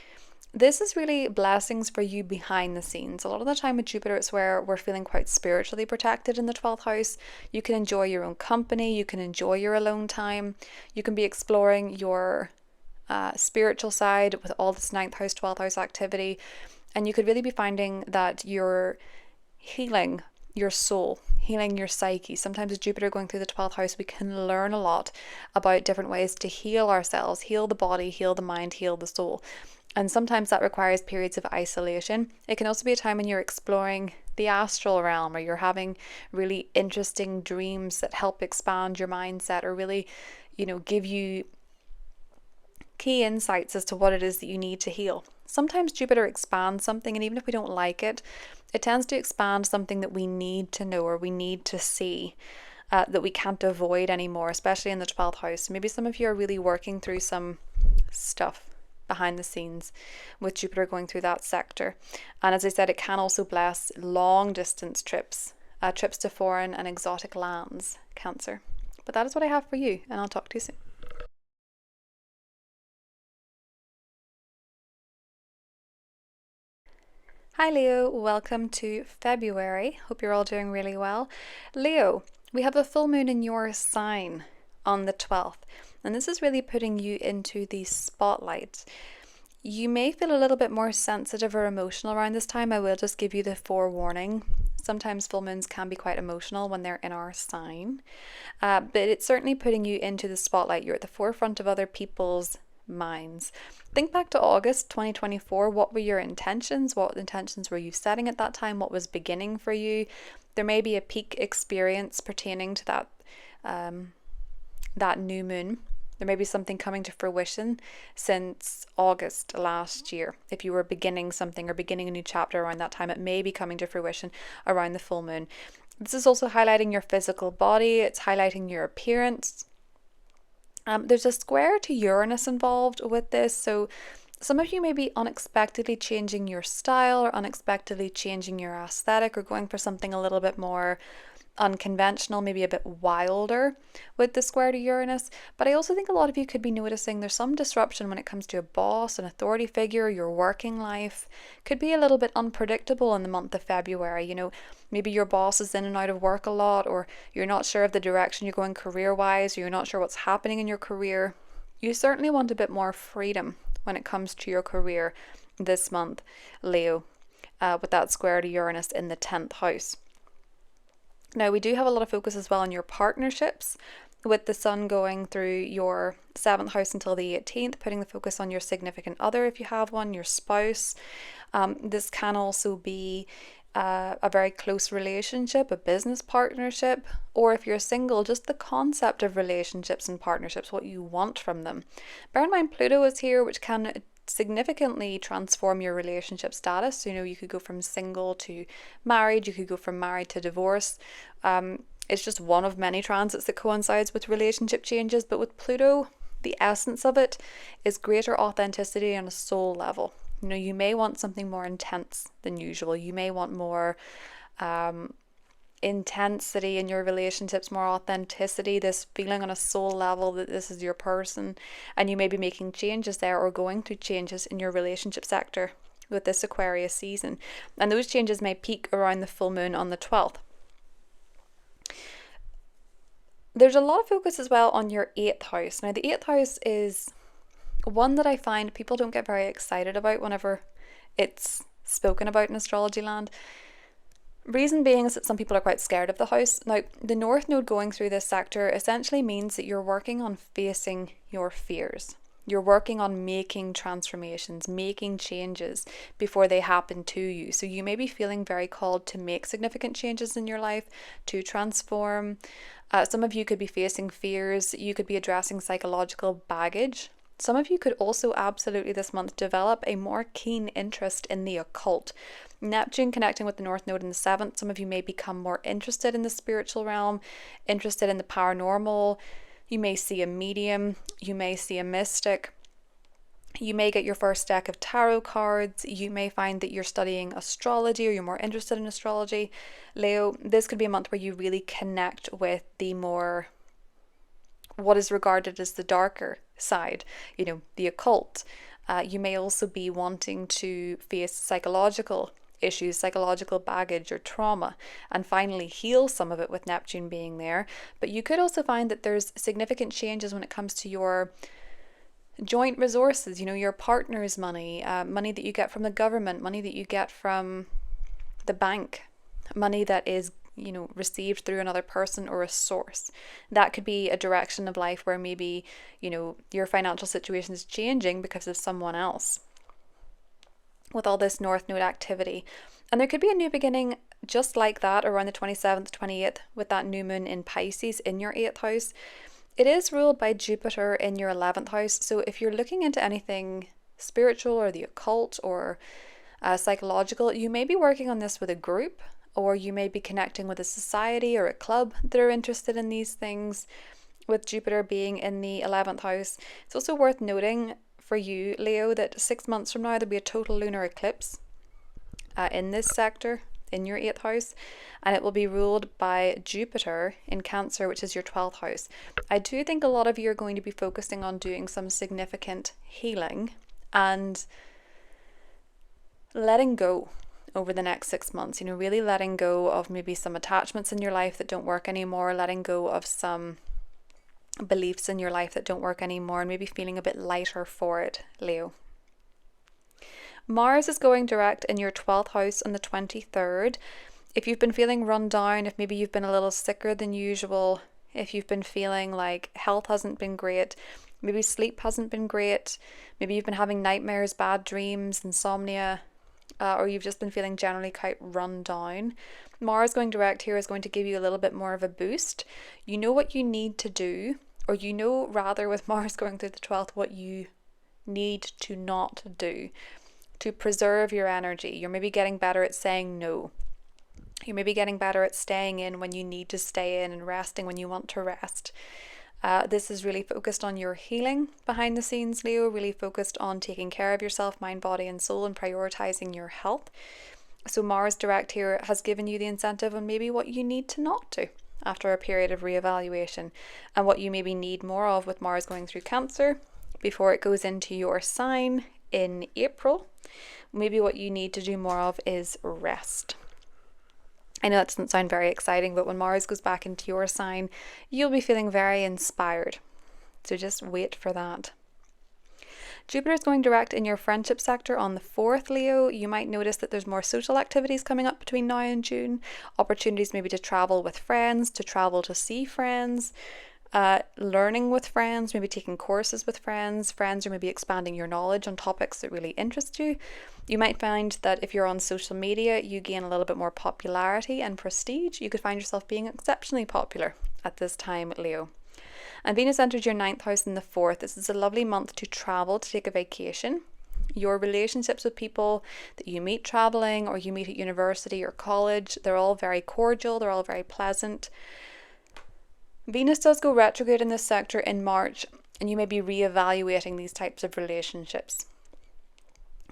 This is really blessings for you behind the scenes. A lot of the time with Jupiter, it's where we're feeling quite spiritually protected in the 12th house. You can enjoy your own company. You can enjoy your alone time. You can be exploring your spiritual side with all this 9th house, 12th house activity, and you could really be finding that you're healing your soul, healing your psyche. Sometimes with Jupiter going through the 12th house, we can learn a lot about different ways to heal ourselves, heal the body, heal the mind, heal the soul. And sometimes that requires periods of isolation. It can also be a time when you're exploring the astral realm, or you're having really interesting dreams that help expand your mindset, or really, give you key insights as to what it is that you need to heal. Sometimes Jupiter expands something, and even if we don't like it, it tends to expand something that we need to know or we need to see, that we can't avoid anymore, especially in the 12th house. Maybe some of you are really working through some stuff behind the scenes with Jupiter going through that sector. And as I said, it can also bless long distance trips, trips to foreign and exotic lands, Cancer. But that is what I have for you, and I'll talk to you soon. Hi Leo, welcome to February. Hope you're all doing really well. Leo, we have a full moon in your sign on the 12th. And this is really putting you into the spotlight. You may feel a little bit more sensitive or emotional around this time. I will just give you the forewarning. Sometimes full moons can be quite emotional when they're in our sign, but it's certainly putting you into the spotlight. You're at the forefront of other people's minds. Think back to August 2024. What were your intentions? What intentions were you setting at that time? What was beginning for you? There may be a peak experience pertaining to that new moon. There may be something coming to fruition since August last year. If you were beginning something or beginning a new chapter around that time, it may be coming to fruition around the full moon. This is also highlighting your physical body. It's highlighting your appearance. There's a square to Uranus involved with this. So some of you may be unexpectedly changing your style or unexpectedly changing your aesthetic or going for something a little bit more unconventional, maybe a bit wilder with the square to Uranus. But I also think a lot of you could be noticing there's some disruption when it comes to a boss, an authority figure, your working life. Could be a little bit unpredictable in the month of February. You know, maybe your boss is in and out of work a lot, or you're not sure of the direction you're going career-wise, or you're not sure what's happening in your career. You certainly want a bit more freedom when it comes to your career this month, Leo, with that square to Uranus in the 10th house. Now, we do have a lot of focus as well on your partnerships, with the sun going through your 7th house until the 18th, putting the focus on your significant other if you have one, your spouse. This can also be a very close relationship, a business partnership, or if you're single, just the concept of relationships and partnerships, what you want from them. Bear in mind, Pluto is here, which can significantly transform your relationship status. You know, you could go from single to married, you could go from married to divorce. It's just one of many transits that coincides with relationship changes, but with Pluto, the essence of it is greater authenticity on a soul level. You know, you may want something more intense than usual. You may want more intensity in your relationships, more authenticity, this feeling on a soul level that this is your person, and you may be making changes there or going through changes in your relationship sector with this Aquarius season, and those changes may peak around the full moon on the 12th. There's a lot of focus as well on your 8th house. Now, the 8th house is one that I find people don't get very excited about whenever it's spoken about in astrology land. Reason being is that some people are quite scared of the house. Now, the North Node going through this sector essentially means that you're working on facing your fears. You're working on making transformations, making changes before they happen to you. So you may be feeling very called to make significant changes in your life, to transform. Some of you could be facing fears. You could be addressing psychological baggage. Some of you could also absolutely this month develop a more keen interest in the occult. Neptune connecting with the North Node in the 7th, some of you may become more interested in the spiritual realm, interested in the paranormal. You may see a medium, you may see a mystic. You may get your first deck of tarot cards. You may find that you're studying astrology or you're more interested in astrology. Leo, this could be a month where you really connect with the more, what is regarded as the darker side, you know, the occult. You may also be wanting to face psychological issues, psychological baggage or trauma, and finally heal some of it with Neptune being there. But you could also find that there's significant changes when it comes to your joint resources, you know, your partner's money, money that you get from the government, money that you get from the bank, money that is, you know, received through another person or a source. That could be a direction of life where maybe, you know, your financial situation is changing because of someone else with all this North Node activity. And there could be a new beginning just like that around the 27th, 28th with that new moon in Pisces in your 8th house. It is ruled by Jupiter in your 11th house. So if you're looking into anything spiritual or the occult or psychological, you may be working on this with a group, or you may be connecting with a society or a club that are interested in these things, with Jupiter being in the 11th house. It's also worth noting for you, Leo, that 6 months from now there'll be a total lunar eclipse in this sector, in your 8th house, and it will be ruled by Jupiter in Cancer, which is your 12th house. I do think a lot of you are going to be focusing on doing some significant healing and letting go over the next 6 months, you know, really letting go of maybe some attachments in your life that don't work anymore, letting go of some beliefs in your life that don't work anymore, and maybe feeling a bit lighter for it, Leo. Mars is going direct in your 12th house on the 23rd. If you've been feeling run down, if maybe you've been a little sicker than usual, if you've been feeling like health hasn't been great, maybe sleep hasn't been great, maybe you've been having nightmares, bad dreams, insomnia, or you've just been feeling generally quite run down, Mars going direct here is going to give you a little bit more of a boost. You know what you need to do, or you know rather with Mars going through the 12th what you need to not do to preserve your energy. You're maybe getting better at saying no. You're maybe getting better at staying in when you need to stay in and resting when you want to rest. This is really focused on your healing behind the scenes, Leo, really focused on taking care of yourself, mind, body, and soul, and prioritizing your health. So Mars direct here has given you the incentive on maybe what you need to not do after a period of reevaluation, and what you maybe need more of with Mars going through Cancer before it goes into your sign in April. Maybe what you need to do more of is rest. I know that doesn't sound very exciting, but when Mars goes back into your sign, you'll be feeling very inspired. So just wait for that. Jupiter is going direct in your friendship sector on the 4th, Leo. You might notice that there's more social activities coming up between now and June. Opportunities maybe to travel with friends, to travel to see friends, learning with friends, maybe taking courses with friends. Friends are maybe expanding your knowledge on topics that really interest you. You might find that if you're on social media, you gain a little bit more popularity and prestige. You could find yourself being exceptionally popular at this time, Leo. And Venus entered your 9th house in the 4th. This is a lovely month to travel, to take a vacation. Your relationships with people that you meet traveling or you meet at university or college, they're all very cordial, they're all very pleasant. Venus does go retrograde in this sector in March, and you may be reevaluating these types of relationships.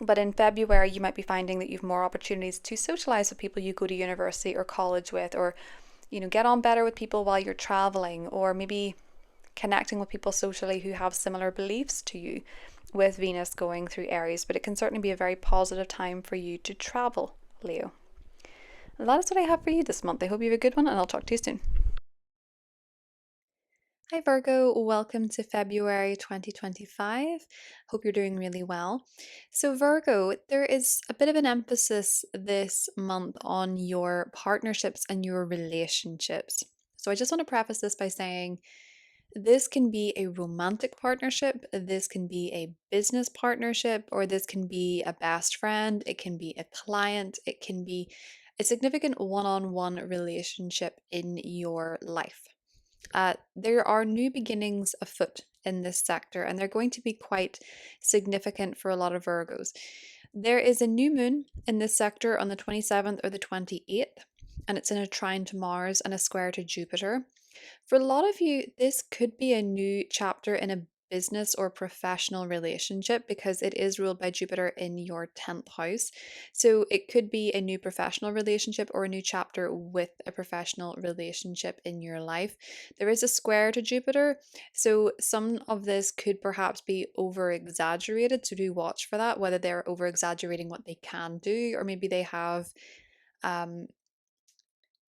But in February, you might be finding that you have more opportunities to socialize with people you go to university or college with, or get on better with people while you're traveling, or maybe connecting with people socially who have similar beliefs to you with Venus going through Aries. But it can certainly be a very positive time for you to travel, Leo. And that is what I have for you this month. I hope you have a good one, and I'll talk to you soon. Hi Virgo, welcome to February 2025. Hope you're doing really well. So, Virgo, there is a bit of an emphasis this month on your partnerships and your relationships. So, I just want to preface this by saying this can be a romantic partnership, this can be a business partnership, or this can be a best friend, it can be a client, it can be a significant one on one relationship in your life. There are new beginnings afoot in this sector, and they're going to be quite significant for a lot of Virgos. There is a new moon in this sector on the 27th or the 28th, and it's in a trine to Mars and a square to Jupiter. For a lot of you, this could be a new chapter in a business or professional relationship because it is ruled by Jupiter in your 10th house. So it could be a new professional relationship or a new chapter with a professional relationship in your life. There is a square to Jupiter, so some of this could perhaps be over exaggerated. So do watch for that, whether they're over exaggerating what they can do, or maybe they have um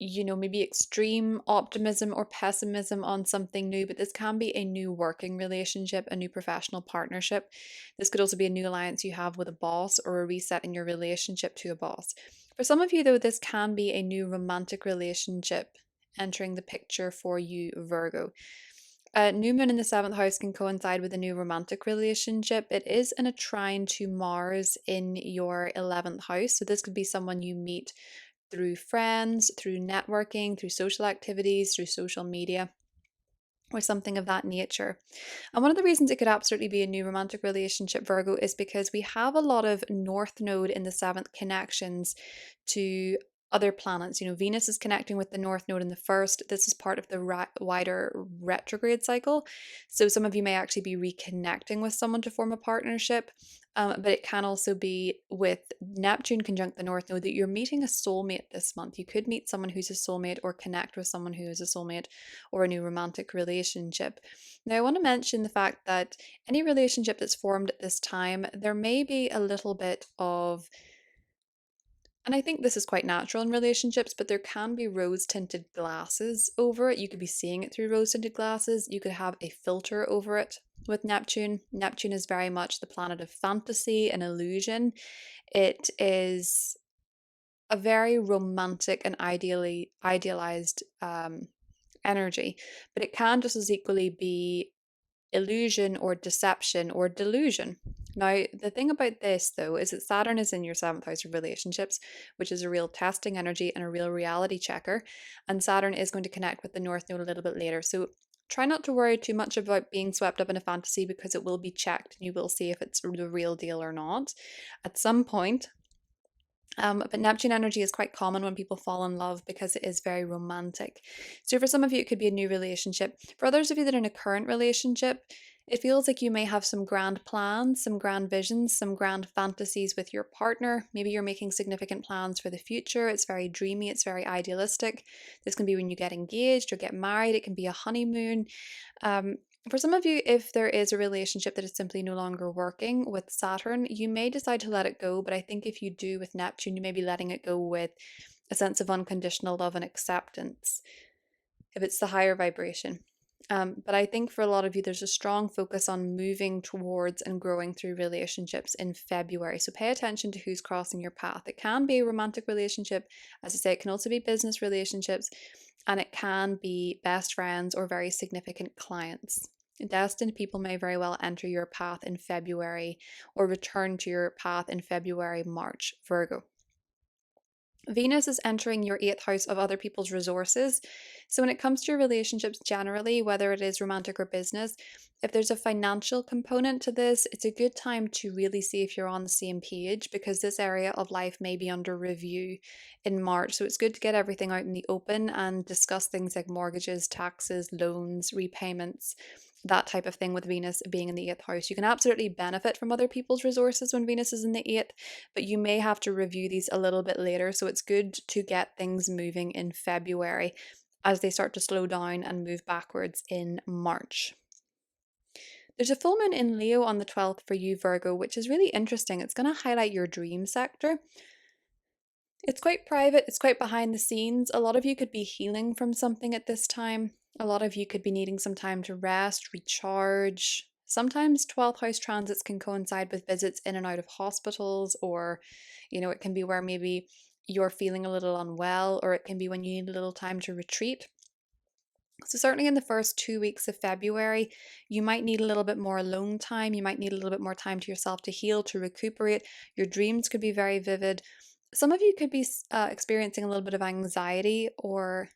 maybe extreme optimism or pessimism on something new, but this can be a new working relationship, a new professional partnership. This could also be a new alliance you have with a boss or a reset in your relationship to a boss. For some of you, though, this can be a new romantic relationship entering the picture for you, Virgo. A new moon in the 7th house can coincide with a new romantic relationship. It is in a trine to Mars in your 11th house. So this could be someone you meet through friends, through networking, through social activities, through social media, or something of that nature. And one of the reasons it could absolutely be a new romantic relationship, Virgo, is because we have a lot of North Node in the 7th connections to other planets. Venus is connecting with the North Node in the 1st. This is part of the wider retrograde cycle. So some of you may actually be reconnecting with someone to form a partnership. But it can also be with Neptune conjunct the North Node that you're meeting a soulmate this month. You could meet someone who's a soulmate or connect with someone who is a soulmate or a new romantic relationship. Now, I want to mention the fact that any relationship that's formed at this time, there may be a little bit of And I think this is quite natural in relationships, but there can be rose tinted glasses over it. You could be seeing it through rose tinted glasses. You could have a filter over it with Neptune. Neptune is very much the planet of fantasy and illusion. It is a very romantic and idealized energy, but it can just as equally be illusion or deception or delusion. Now, the thing about this though is that Saturn is in your seventh house of relationships, which is a real testing energy and a real reality checker. And Saturn is going to connect with the North Node a little bit later. So try not to worry too much about being swept up in a fantasy because it will be checked and you will see if it's the real deal or not at some point. But Neptune energy is quite common when people fall in love because it is very romantic. So, for some of you, it could be a new relationship. For others of you that are in a current relationship, it feels like you may have some grand plans, some grand visions, some grand fantasies with your partner. Maybe you're making significant plans for the future. It's very dreamy, it's very idealistic. This can be when you get engaged or get married, it can be a honeymoon. Um, for some of you, if there is a relationship that is simply no longer working with Saturn, you may decide to let it go. But I think if you do with Neptune, you may be letting it go with a sense of unconditional love and acceptance if it's the higher vibration. But I think for a lot of you, there's a strong focus on moving towards and growing through relationships in February. So pay attention to who's crossing your path. It can be a romantic relationship. As I say, it can also be business relationships, and it can be best friends or very significant clients. Destined people may very well enter your path in February or return to your path in February, March, Virgo. Venus is entering your eighth house of other people's resources. So, when it comes to your relationships generally, whether it is romantic or business, if there's a financial component to this, it's a good time to really see if you're on the same page because this area of life may be under review in March. So, it's good to get everything out in the open and discuss things like mortgages, taxes, loans, repayments, that type of thing with Venus being in the eighth house. You can absolutely benefit from other people's resources when Venus is in the eighth, but you may have to review these a little bit later. So it's good to get things moving in February as they start to slow down and move backwards in March. There's a full moon in Leo on the 12th for you, Virgo, which is really interesting. It's going to highlight your dream sector. It's quite private, it's quite behind the scenes. A lot of you could be healing from something at this time. A lot of you could be needing some time to rest, recharge. Sometimes 12th house transits can coincide with visits in and out of hospitals, or, it can be where maybe you're feeling a little unwell, or it can be when you need a little time to retreat. So, certainly in the first 2 weeks of February, you might need a little bit more alone time. You might need a little bit more time to yourself to heal, to recuperate. Your dreams could be very vivid. Some of you could be experiencing a little bit of anxiety, or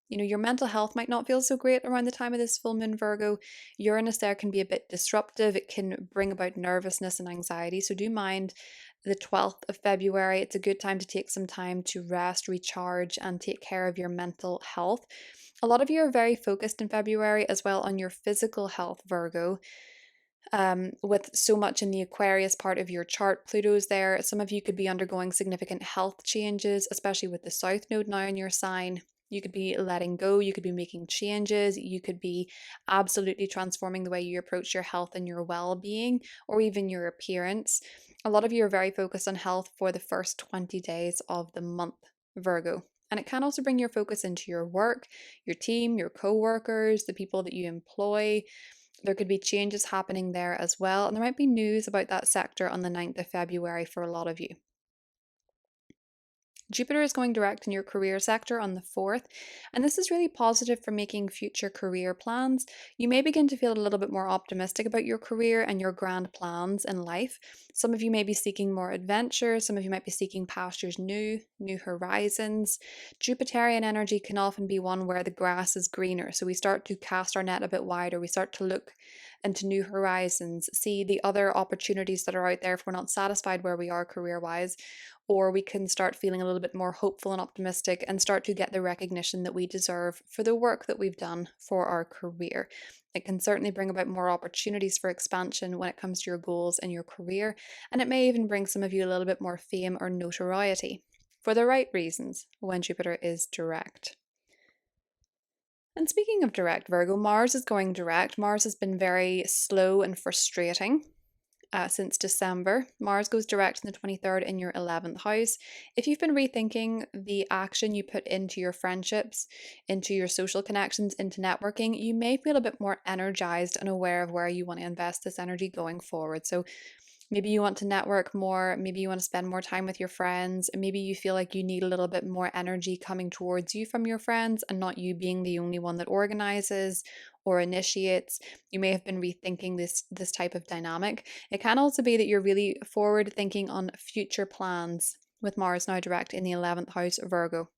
your mental health might not feel so great around the time of this full moon, Virgo. Uranus there can be a bit disruptive. It can bring about nervousness and anxiety. So do mind the 12th of February. It's a good time to take some time to rest, recharge, and take care of your mental health. A lot of you are very focused in February as well on your physical health, Virgo. With so much in the Aquarius part of your chart, Pluto's there. Some of you could be undergoing significant health changes, especially with the South Node now in your sign. You could be letting go, you could be making changes, you could be absolutely transforming the way you approach your health and your well being, or even your appearance. A lot of you are very focused on health for the first 20 days of the month, Virgo. And it can also bring your focus into your work, your team, your co workers, the people that you employ. There could be changes happening there as well. And there might be news about that sector on the 9th of February for a lot of you. Jupiter is going direct in your career sector on the 4th, and this is really positive for making future career plans. You may begin to feel a little bit more optimistic about your career and your grand plans in life. Some of you may be seeking more adventure, some of you might be seeking pastures new horizons. Jupiterian energy can often be one where the grass is greener, so we start to cast our net a bit wider, we start to look into new horizons, see the other opportunities that are out there if we're not satisfied where we are career wise, or we can start feeling a little bit more hopeful and optimistic and start to get the recognition that we deserve for the work that we've done for our career. It can certainly bring about more opportunities for expansion when it comes to your goals and your career, and it may even bring some of you a little bit more fame or notoriety for the right reasons when Jupiter is direct. And speaking of direct, Virgo, Mars is going direct. Mars has been very slow and frustrating. since December. Mars goes direct in the 23rd in your 11th house. If you've been rethinking the action you put into your friendships, into your social connections, into networking, you may feel a bit more energized and aware of where you want to invest this energy going forward. So maybe you want to network more, maybe you want to spend more time with your friends, and maybe you feel like you need a little bit more energy coming towards you from your friends and not you being the only one that organizes or initiates. You may have been rethinking this type of dynamic. It can also be that you're really forward thinking on future plans with Mars now direct in the 11th house, Virgo.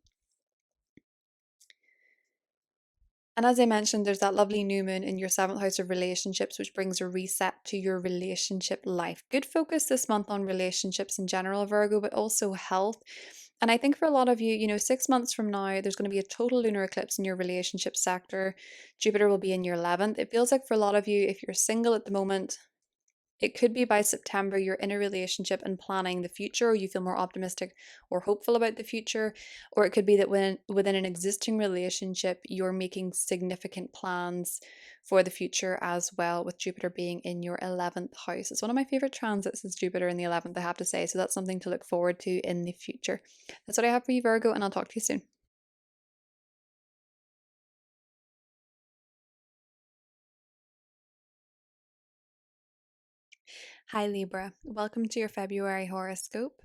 And as I mentioned, there's that lovely new moon in your 7th house of relationships, which brings a reset to your relationship life. Good focus this month on relationships in general, Virgo, but also health. And I think for a lot of you, 6 months from now, there's going to be a total lunar eclipse in your relationship sector. Jupiter will be in your 11th. It feels like for a lot of you, if you're single at the moment, it could be by September you're in a relationship and planning the future, or you feel more optimistic or hopeful about the future. Or it could be that within an existing relationship, you're making significant plans for the future as well, with Jupiter being in your 11th house. It's one of my favorite transits is Jupiter in the 11th, I have to say. So that's something to look forward to in the future. That's what I have for you, Virgo, and I'll talk to you soon. Hi, Libra. Welcome to your February horoscope.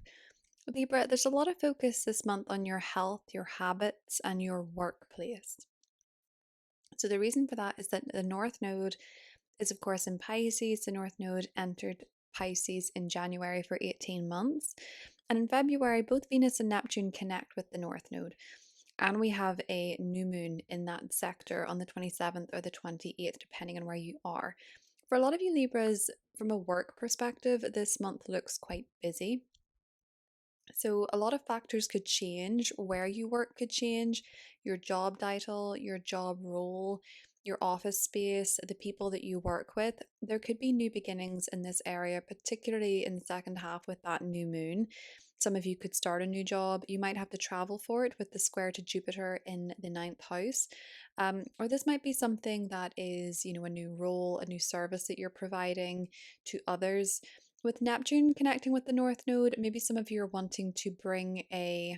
Libra, there's a lot of focus this month on your health, your habits, and your workplace. So, the reason for that is that the North Node is, of course, in Pisces. The North Node entered Pisces in January for 18 months. And in February, both Venus and Neptune connect with the North Node. And we have a new moon in that sector on the 27th or the 28th, depending on where you are. For a lot of you Libras, from a work perspective, this month looks quite busy. So, a lot of factors could change. Where you work could change, your job title, your job role, your office space, the people that you work with. There could be new beginnings in this area, particularly in the second half with that new moon. Some of you could start a new job. You might have to travel for it with the square to Jupiter in the ninth house. Or this might be something that is, a new role, a new service that you're providing to others. With Neptune connecting with the North Node, maybe some of you are wanting to bring a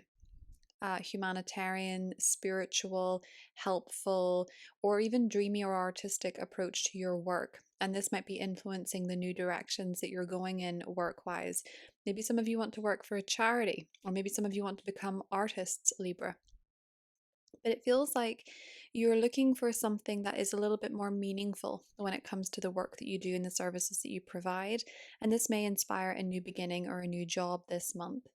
humanitarian, spiritual, helpful, or even dreamy or artistic approach to your work. And this might be influencing the new directions that you're going in work wise. Maybe some of you want to work for a charity, or maybe some of you want to become artists, Libra. But it feels like you're looking for something that is a little bit more meaningful when it comes to the work that you do and the services that you provide. And this may inspire a new beginning or a new job this month.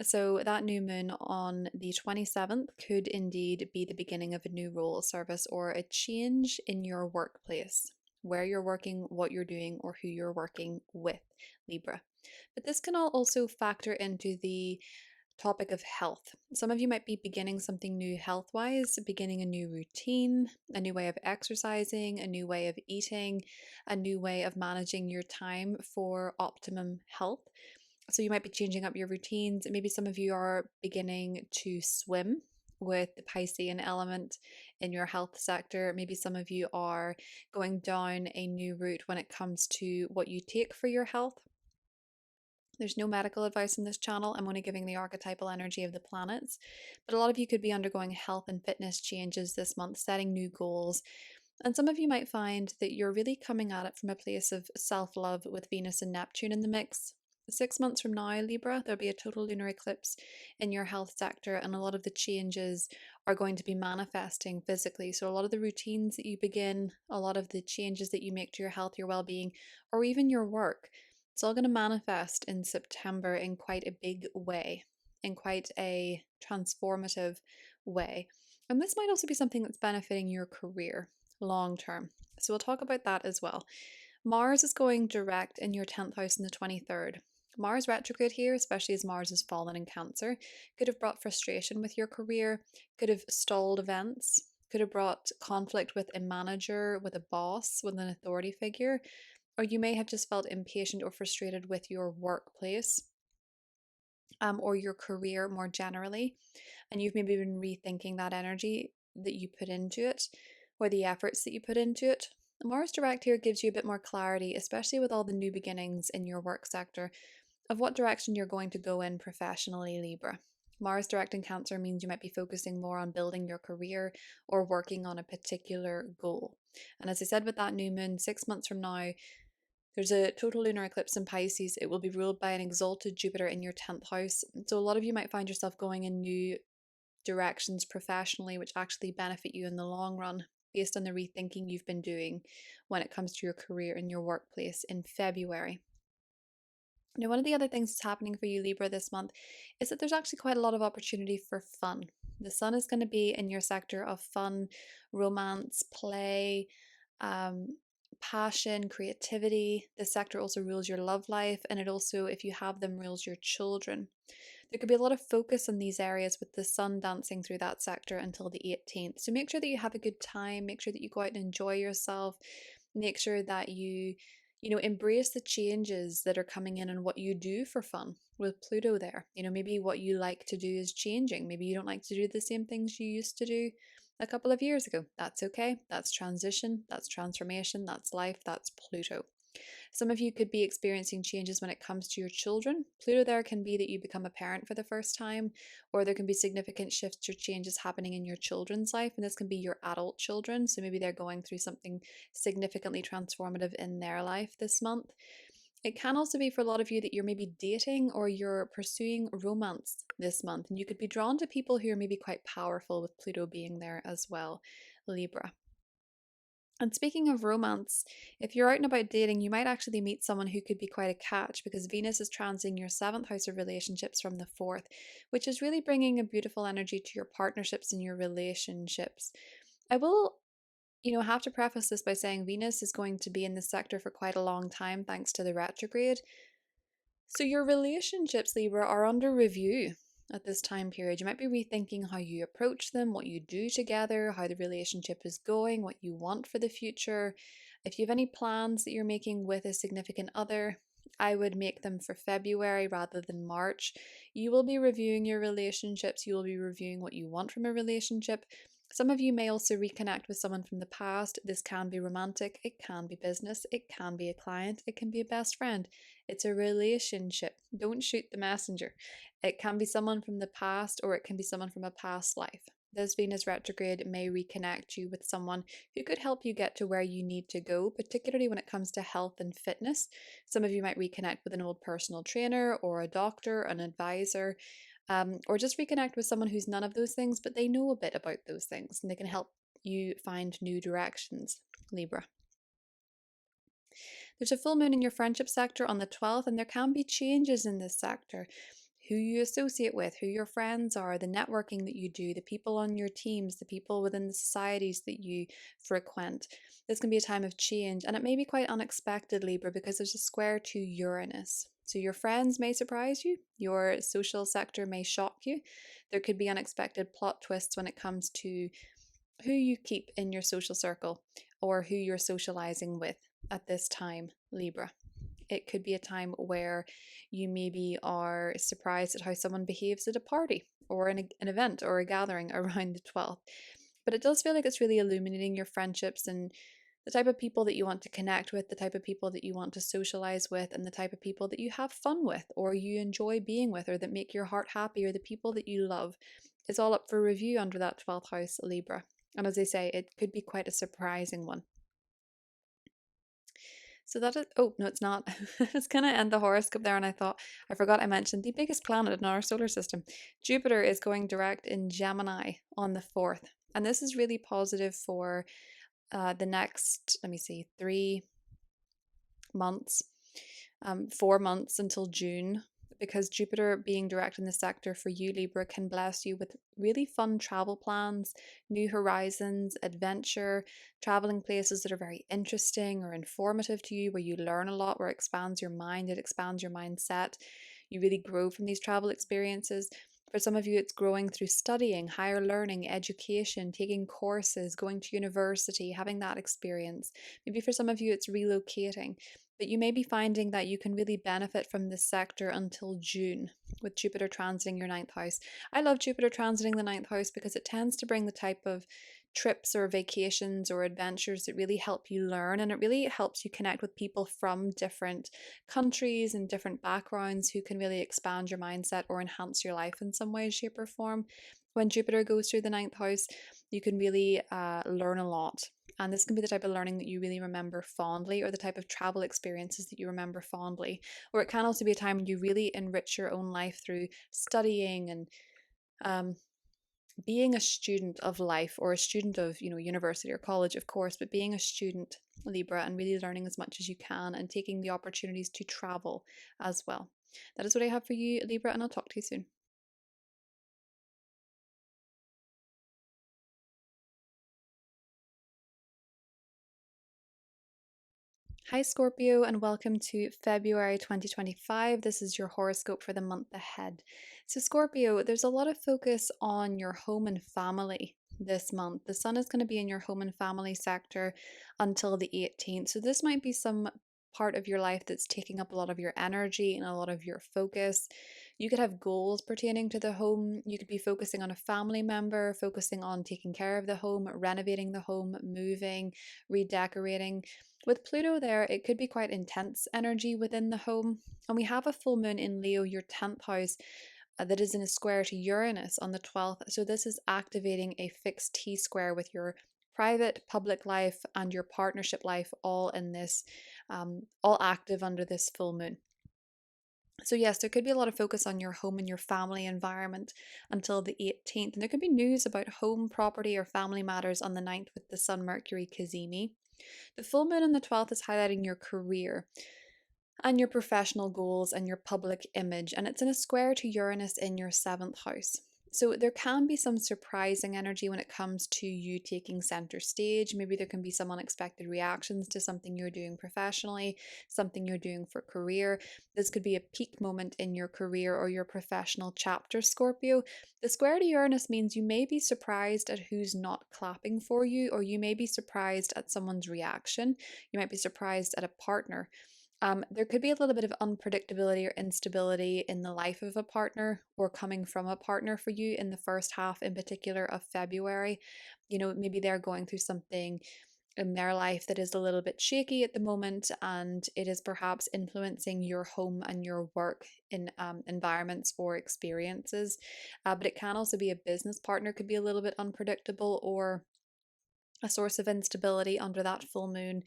So, that new moon on the 27th could indeed be the beginning of a new role, service, or a change in your workplace, where you're working, what you're doing, or who you're working with, Libra. But this can all also factor into the topic of health. Some of you might be beginning something new health wise, beginning a new routine, a new way of exercising, a new way of eating, a new way of managing your time for optimum health. So you might be changing up your routines. Maybe some of you are beginning to swim with the Piscean element in your health sector. Maybe some of you are going down a new route when it comes to what you take for your health. There's no medical advice in this channel. I'm only giving the archetypal energy of the planets. But a lot of you could be undergoing health and fitness changes this month, setting new goals. And some of you might find that you're really coming at it from a place of self love with Venus and Neptune in the mix. 6 months from now, Libra, there'll be a total lunar eclipse in your health sector, and a lot of the changes are going to be manifesting physically. So, a lot of the routines that you begin, a lot of the changes that you make to your health, your well being, or even your work, it's all going to manifest in September in quite a big way, in quite a transformative way. And this might also be something that's benefiting your career long term. So we'll talk about that as well. Mars is going direct in your 10th house in the 23rd. Mars retrograde here, especially as Mars has fallen in Cancer, could have brought frustration with your career, could have stalled events, could have brought conflict with a manager, with a boss, with an authority figure, or you may have just felt impatient or frustrated with your workplace or your career more generally. And you've maybe been rethinking that energy that you put into it or the efforts that you put into it. Mars direct here gives you a bit more clarity, especially with all the new beginnings in your work sector, of what direction you're going to go in professionally, Libra. Mars direct in Cancer means you might be focusing more on building your career or working on a particular goal. And as I said with that new moon, 6 months from now, there's a total lunar eclipse in Pisces. It will be ruled by an exalted Jupiter in your 10th house. So a lot of you might find yourself going in new directions professionally, which actually benefit you in the long run based on the rethinking you've been doing when it comes to your career and your workplace in February. Now, one of the other things that's happening for you, Libra, this month is that there's actually quite a lot of opportunity for fun. The sun is going to be in your sector of fun, romance, play, passion, creativity. This sector also rules your love life, and it also, if you have them, rules your children. There could be a lot of focus on these areas with the sun dancing through that sector until the 18th. So make sure that you have a good time, make sure that you go out and enjoy yourself, make sure that you embrace the changes that are coming in and what you do for fun with Pluto there. Maybe what you like to do is changing. Maybe you don't like to do the same things you used to do a couple of years ago. That's okay. That's transition, that's transformation, that's life, that's Pluto. Some of you could be experiencing changes when it comes to your children. Pluto there can be that you become a parent for the first time, or there can be significant shifts or changes happening in your children's life, and this can be your adult children. So maybe they're going through something significantly transformative in their life this month. It can also be for a lot of you that you're maybe dating or you're pursuing romance this month, and you could be drawn to people who are maybe quite powerful with Pluto being there as well, Libra. And speaking of romance, if you're out and about dating, you might actually meet someone who could be quite a catch because Venus is transiting your 7th house of relationships from the 4th, which is really bringing a beautiful energy to your partnerships and your relationships. I will, have to preface this by saying Venus is going to be in this sector for quite a long time thanks to the retrograde. So your relationships, Libra, are under review at this time period. You might be rethinking how you approach them, what you do together, how the relationship is going, what you want for the future. If you have any plans that you're making with a significant other, I would make them for February rather than March. You will be reviewing your relationships. You will be reviewing what you want from a relationship. Some of you may also reconnect with someone from the past. This can be romantic, it can be business, it can be a client, it can be a best friend. It's a relationship. Don't shoot the messenger. It can be someone from the past or it can be someone from a past life. This Venus retrograde may reconnect you with someone who could help you get to where you need to go, particularly when it comes to health and fitness. Some of you might reconnect with an old personal trainer or a doctor, an advisor, or just reconnect with someone who's none of those things, but they know a bit about those things and they can help you find new directions, Libra. There's a full moon in your friendship sector on the 12th, and there can be changes in this sector. Who you associate with, who your friends are, the networking that you do, the people on your teams, the people within the societies that you frequent. This can be a time of change, and it may be quite unexpected, Libra, because there's a square to Uranus. So your friends may surprise you, your social sector may shock you. There could be unexpected plot twists when it comes to who you keep in your social circle or who you're socializing with at this time, Libra. It could be a time where you maybe are surprised at how someone behaves at a party or an event or a gathering around the 12th. But it does feel like it's really illuminating your friendships and the type of people that you want to connect with, the type of people that you want to socialize with, and the type of people that you have fun with or you enjoy being with or that make your heart happy or the people that you love. It's all up for review under that 12th house, Libra. And as I say, it could be quite a surprising one. So that is, oh, no, it's not. I was going to end the horoscope there and I forgot I mentioned the biggest planet in our solar system. Jupiter is going direct in Gemini on the 4th. And this is really positive for the next, 3 months, 4 months until June, because Jupiter being direct in the sector for you, Libra, can bless you with really fun travel plans, new horizons, adventure, traveling places that are very interesting or informative to you, where you learn a lot, where it expands your mind, it expands your mindset. You really grow from these travel experiences. For some of you, it's growing through studying, higher learning, education, taking courses, going to university, having that experience. Maybe for some of you, it's relocating. But you may be finding that you can really benefit from this sector until June with Jupiter transiting your 9th house. I love Jupiter transiting the 9th house because it tends to bring the type of trips or vacations or adventures that really help you learn, and it really helps you connect with people from different countries and different backgrounds who can really expand your mindset or enhance your life in some way, shape, or form. When Jupiter goes through the ninth house, you can really learn a lot. And this can be the type of learning that you really remember fondly, or the type of travel experiences that you remember fondly. Or it can also be a time when you really enrich your own life through studying and um, being a student of life, or a student of, university or college, of course, but being a student, Libra, and really learning as much as you can and taking the opportunities to travel as well. That is what I have for you, Libra, and I'll talk to you soon. Hi, Scorpio, and welcome to February 2025. This is your horoscope for the month ahead. So, Scorpio, there's a lot of focus on your home and family this month. The sun is going to be in your home and family sector until the 18th. So, this might be some part of your life that's taking up a lot of your energy and a lot of your focus. You could have goals pertaining to the home. You could be focusing on a family member, focusing on taking care of the home, renovating the home, moving, redecorating. With Pluto there, it could be quite intense energy within the home. And we have a full moon in Leo, your 10th house, that is in a square to Uranus on the 12th. So this is activating a fixed T square with your private, public life and your partnership life all in this, all active under this full moon. So yes, there could be a lot of focus on your home and your family environment until the 18th. And there could be news about home, property, or family matters on the 9th with the Sun Mercury cazimi. The full moon on the 12th is highlighting your career and your professional goals and your public image, and it's in a square to Uranus in your 7th house. So there can be some surprising energy when it comes to you taking center stage. Maybe there can be some unexpected reactions to something you're doing professionally, something you're doing for career. This could be a peak moment in your career or your professional chapter, Scorpio. The square to Uranus means you may be surprised at who's not clapping for you, or you may be surprised at someone's reaction. You might be surprised at a partner. There could be a little bit of unpredictability or instability in the life of a partner, or coming from a partner for you in the first half, in particular, of February. Maybe they're going through something in their life that is a little bit shaky at the moment, and it is perhaps influencing your home and your work in environments or experiences. But it can also be a business partner, could be a little bit unpredictable, or a source of instability under that full moon.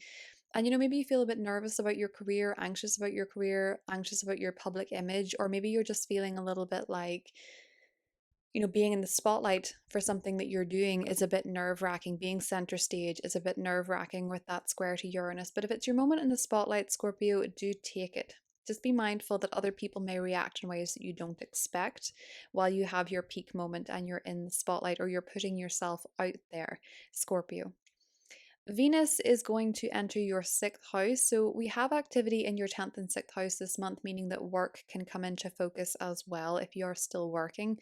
And maybe you feel a bit nervous about your career, anxious about your career, anxious about your public image, or maybe you're just feeling a little bit like, being in the spotlight for something that you're doing is a bit nerve wracking. Being center stage is a bit nerve wracking with that square to Uranus. But if it's your moment in the spotlight, Scorpio, do take it. Just be mindful that other people may react in ways that you don't expect while you have your peak moment and you're in the spotlight, or you're putting yourself out there, Scorpio. Venus is going to enter your 6th house. So we have activity in your 10th and 6th house this month, meaning that work can come into focus as well if you are still working.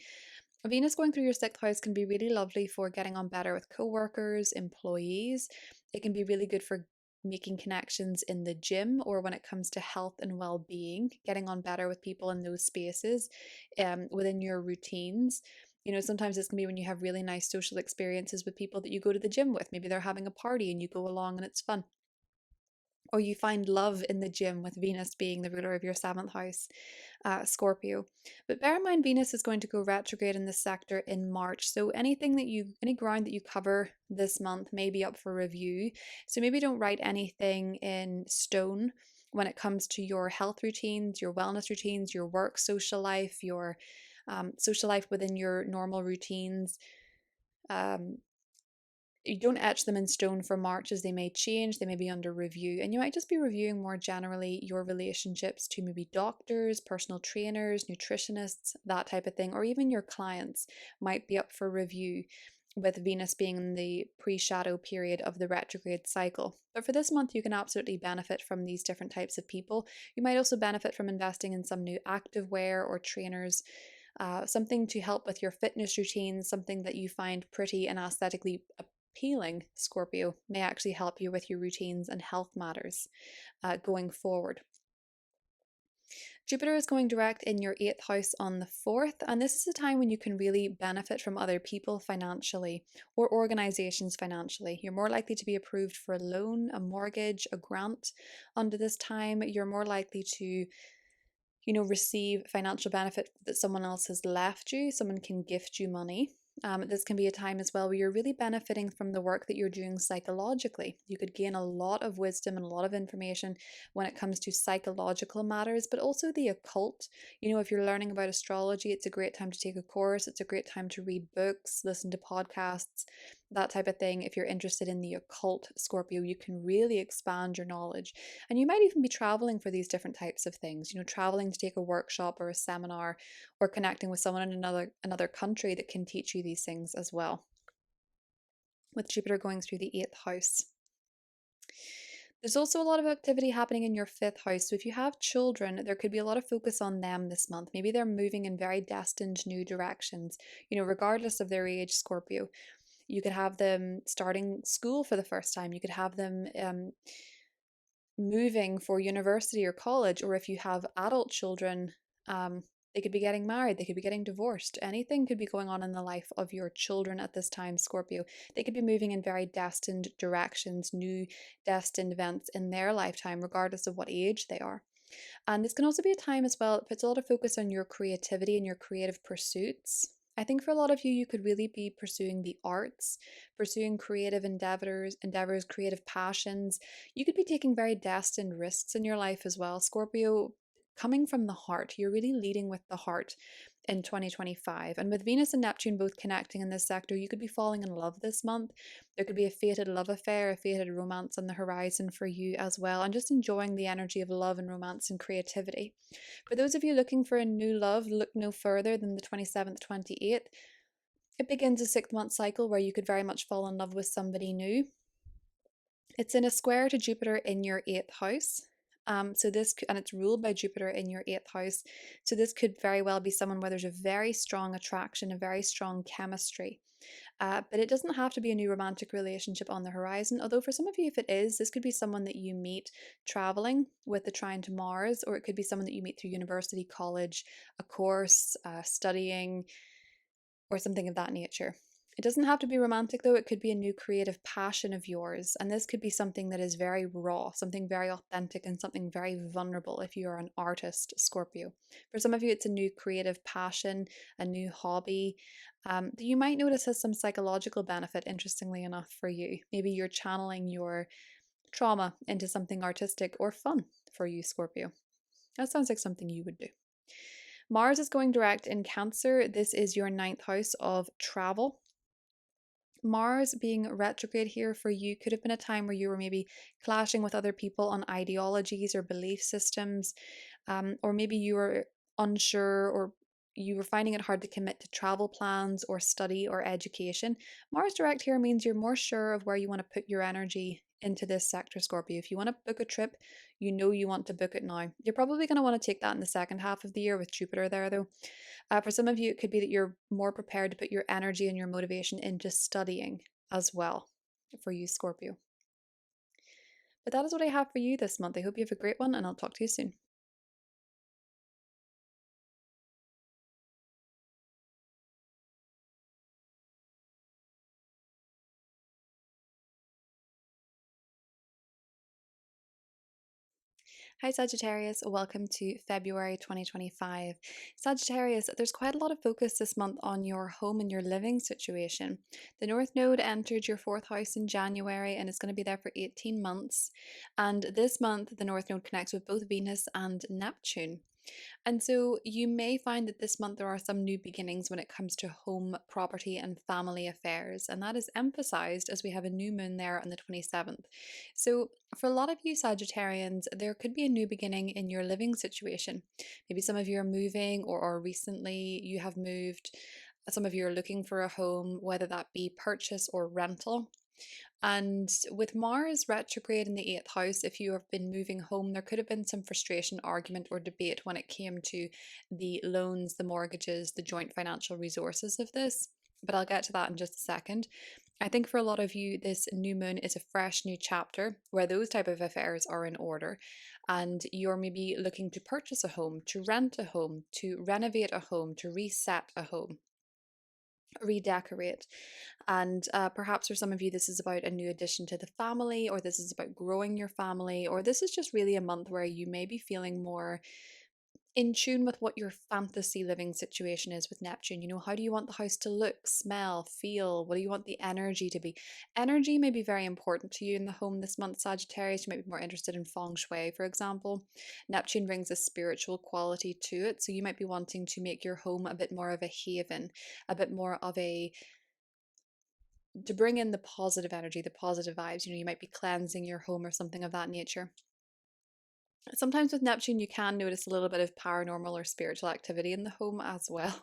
Venus going through your 6th house can be really lovely for getting on better with co-workers, employees. It can be really good for making connections in the gym, or when it comes to health and well-being, getting on better with people in those spaces, within your routines. Sometimes this can be when you have really nice social experiences with people that you go to the gym with. Maybe they're having a party and you go along and it's fun. Or you find love in the gym, with Venus being the ruler of your 7th house, Scorpio. But bear in mind, Venus is going to go retrograde in this sector in March. So any ground that you cover this month may be up for review. So maybe don't write anything in stone when it comes to your health routines, your wellness routines, your work, social life, your social life within your normal routines. You don't etch them in stone for March, as they may change, they may be under review, and you might just be reviewing more generally your relationships to maybe doctors, personal trainers, nutritionists, that type of thing, or even your clients might be up for review, with Venus being in the pre-shadow period of the retrograde cycle. But for this month, you can absolutely benefit from these different types of people. You might also benefit from investing in some new active wear or trainers, something to help with your fitness routines, something that you find pretty and aesthetically appealing, Scorpio, may actually help you with your routines and health matters going forward. Jupiter is going direct in your 8th house on the 4th, and this is a time when you can really benefit from other people financially or organizations financially. You're more likely to be approved for a loan, a mortgage, a grant under this time. You're more likely to receive financial benefit that someone else has left you. Someone can gift you money. This can be a time as well where you're really benefiting from the work that you're doing psychologically. You could gain a lot of wisdom and a lot of information when it comes to psychological matters, but also the occult. If you're learning about astrology, it's a great time to take a course. It's a great time to read books, listen to podcasts, that type of thing. If you're interested in the occult, Scorpio, you can really expand your knowledge. And you might even be traveling for these different types of things, traveling to take a workshop or a seminar, or connecting with someone in another country that can teach you these things as well. With Jupiter going through the 8th house. There's also a lot of activity happening in your 5th house. So if you have children, there could be a lot of focus on them this month. Maybe they're moving in very destined new directions, regardless of their age, Scorpio. You could have them starting school for the first time. You could have them moving for university or college, or if you have adult children, they could be getting married, they could be getting divorced. Anything could be going on in the life of your children at this time, Scorpio. They could be moving in very destined directions, new destined events in their lifetime, regardless of what age they are. And this can also be a time as well, it puts a lot of focus on your creativity and your creative pursuits. I think for a lot of you, you could really be pursuing the arts, pursuing creative endeavors, creative passions. You could be taking very destined risks in your life as well. Scorpio, coming from the heart, you're really leading with the heart in 2025. And with Venus and Neptune both connecting in this sector, you could be falling in love this month. There could be a fated love affair, a fated romance on the horizon for you as well, and just enjoying the energy of love and romance and creativity. For those of you looking for a new love, look no further than the 27th, 28th. It begins a 6-month cycle where you could very much fall in love with somebody new. It's in a square to Jupiter in your 8th house. And it's ruled by Jupiter in your 8th house. So this could very well be someone where there's a very strong attraction, a very strong chemistry. But it doesn't have to be a new romantic relationship on the horizon. Although for some of you, if it is, this could be someone that you meet traveling with the trine to Mars, or it could be someone that you meet through university, college, a course, studying, or something of that nature. It doesn't have to be romantic though, it could be a new creative passion of yours. And this could be something that is very raw, something very authentic, and something very vulnerable if you are an artist, Scorpio. For some of you, it's a new creative passion, a new hobby that you might notice has some psychological benefit, interestingly enough, for you. Maybe you're channeling your trauma into something artistic or fun for you, Scorpio. That sounds like something you would do. Mars is going direct in Cancer. This is your 9th house of travel. Mars being retrograde here for you could have been a time where you were maybe clashing with other people on ideologies or belief systems, or maybe you were unsure, or you were finding it hard to commit to travel plans or study or education. Mars direct here means you're more sure of where you want to put your energy into this sector, Scorpio. If you want to book a trip, you want to book it now. You're probably going to want to take that in the second half of the year with Jupiter there, though. For some of you, it could be that you're more prepared to put your energy and your motivation into studying as well for you, Scorpio. But that is what I have for you this month. I hope you have a great one, and I'll talk to you soon. Hi Sagittarius, welcome to February 2025. Sagittarius, there's quite a lot of focus this month on your home and your living situation. The North Node entered your 4th house in January and is going to be there for 18 months. And this month, the North Node connects with both Venus and Neptune. And so you may find that this month there are some new beginnings when it comes to home, property, and family affairs. And that is emphasized as we have a new moon there on the 27th. So for a lot of you Sagittarians, there could be a new beginning in your living situation. Maybe some of you are moving, or recently you have moved. Some of you are looking for a home, whether that be purchase or rental. And with Mars retrograde in the 8th house, if you have been moving home, there could have been some frustration, argument, or debate when it came to the loans, the mortgages, the joint financial resources of this. But I'll get to that in just a second. I think for a lot of you, this new moon is a fresh new chapter where those type of affairs are in order, and you're maybe looking to purchase a home, to rent a home, to renovate a home, to reset a home, redecorate. And perhaps for some of you, this is about a new addition to the family, or this is about growing your family, or this is just really a month where you may be feeling more in tune with what your fantasy living situation is with Neptune. You know, how do you want the house to look, smell, feel? What do you want the energy to be? Energy may be very important to you in the home this month, Sagittarius. You might be more interested in feng shui, for example. Neptune brings a spiritual quality to it. So you might be wanting to make your home a bit more of a haven, a bit more of a to bring in the positive energy, the positive vibes. You know, you might be cleansing your home or something of that nature. Sometimes with Neptune, you can notice a little bit of paranormal or spiritual activity in the home as well.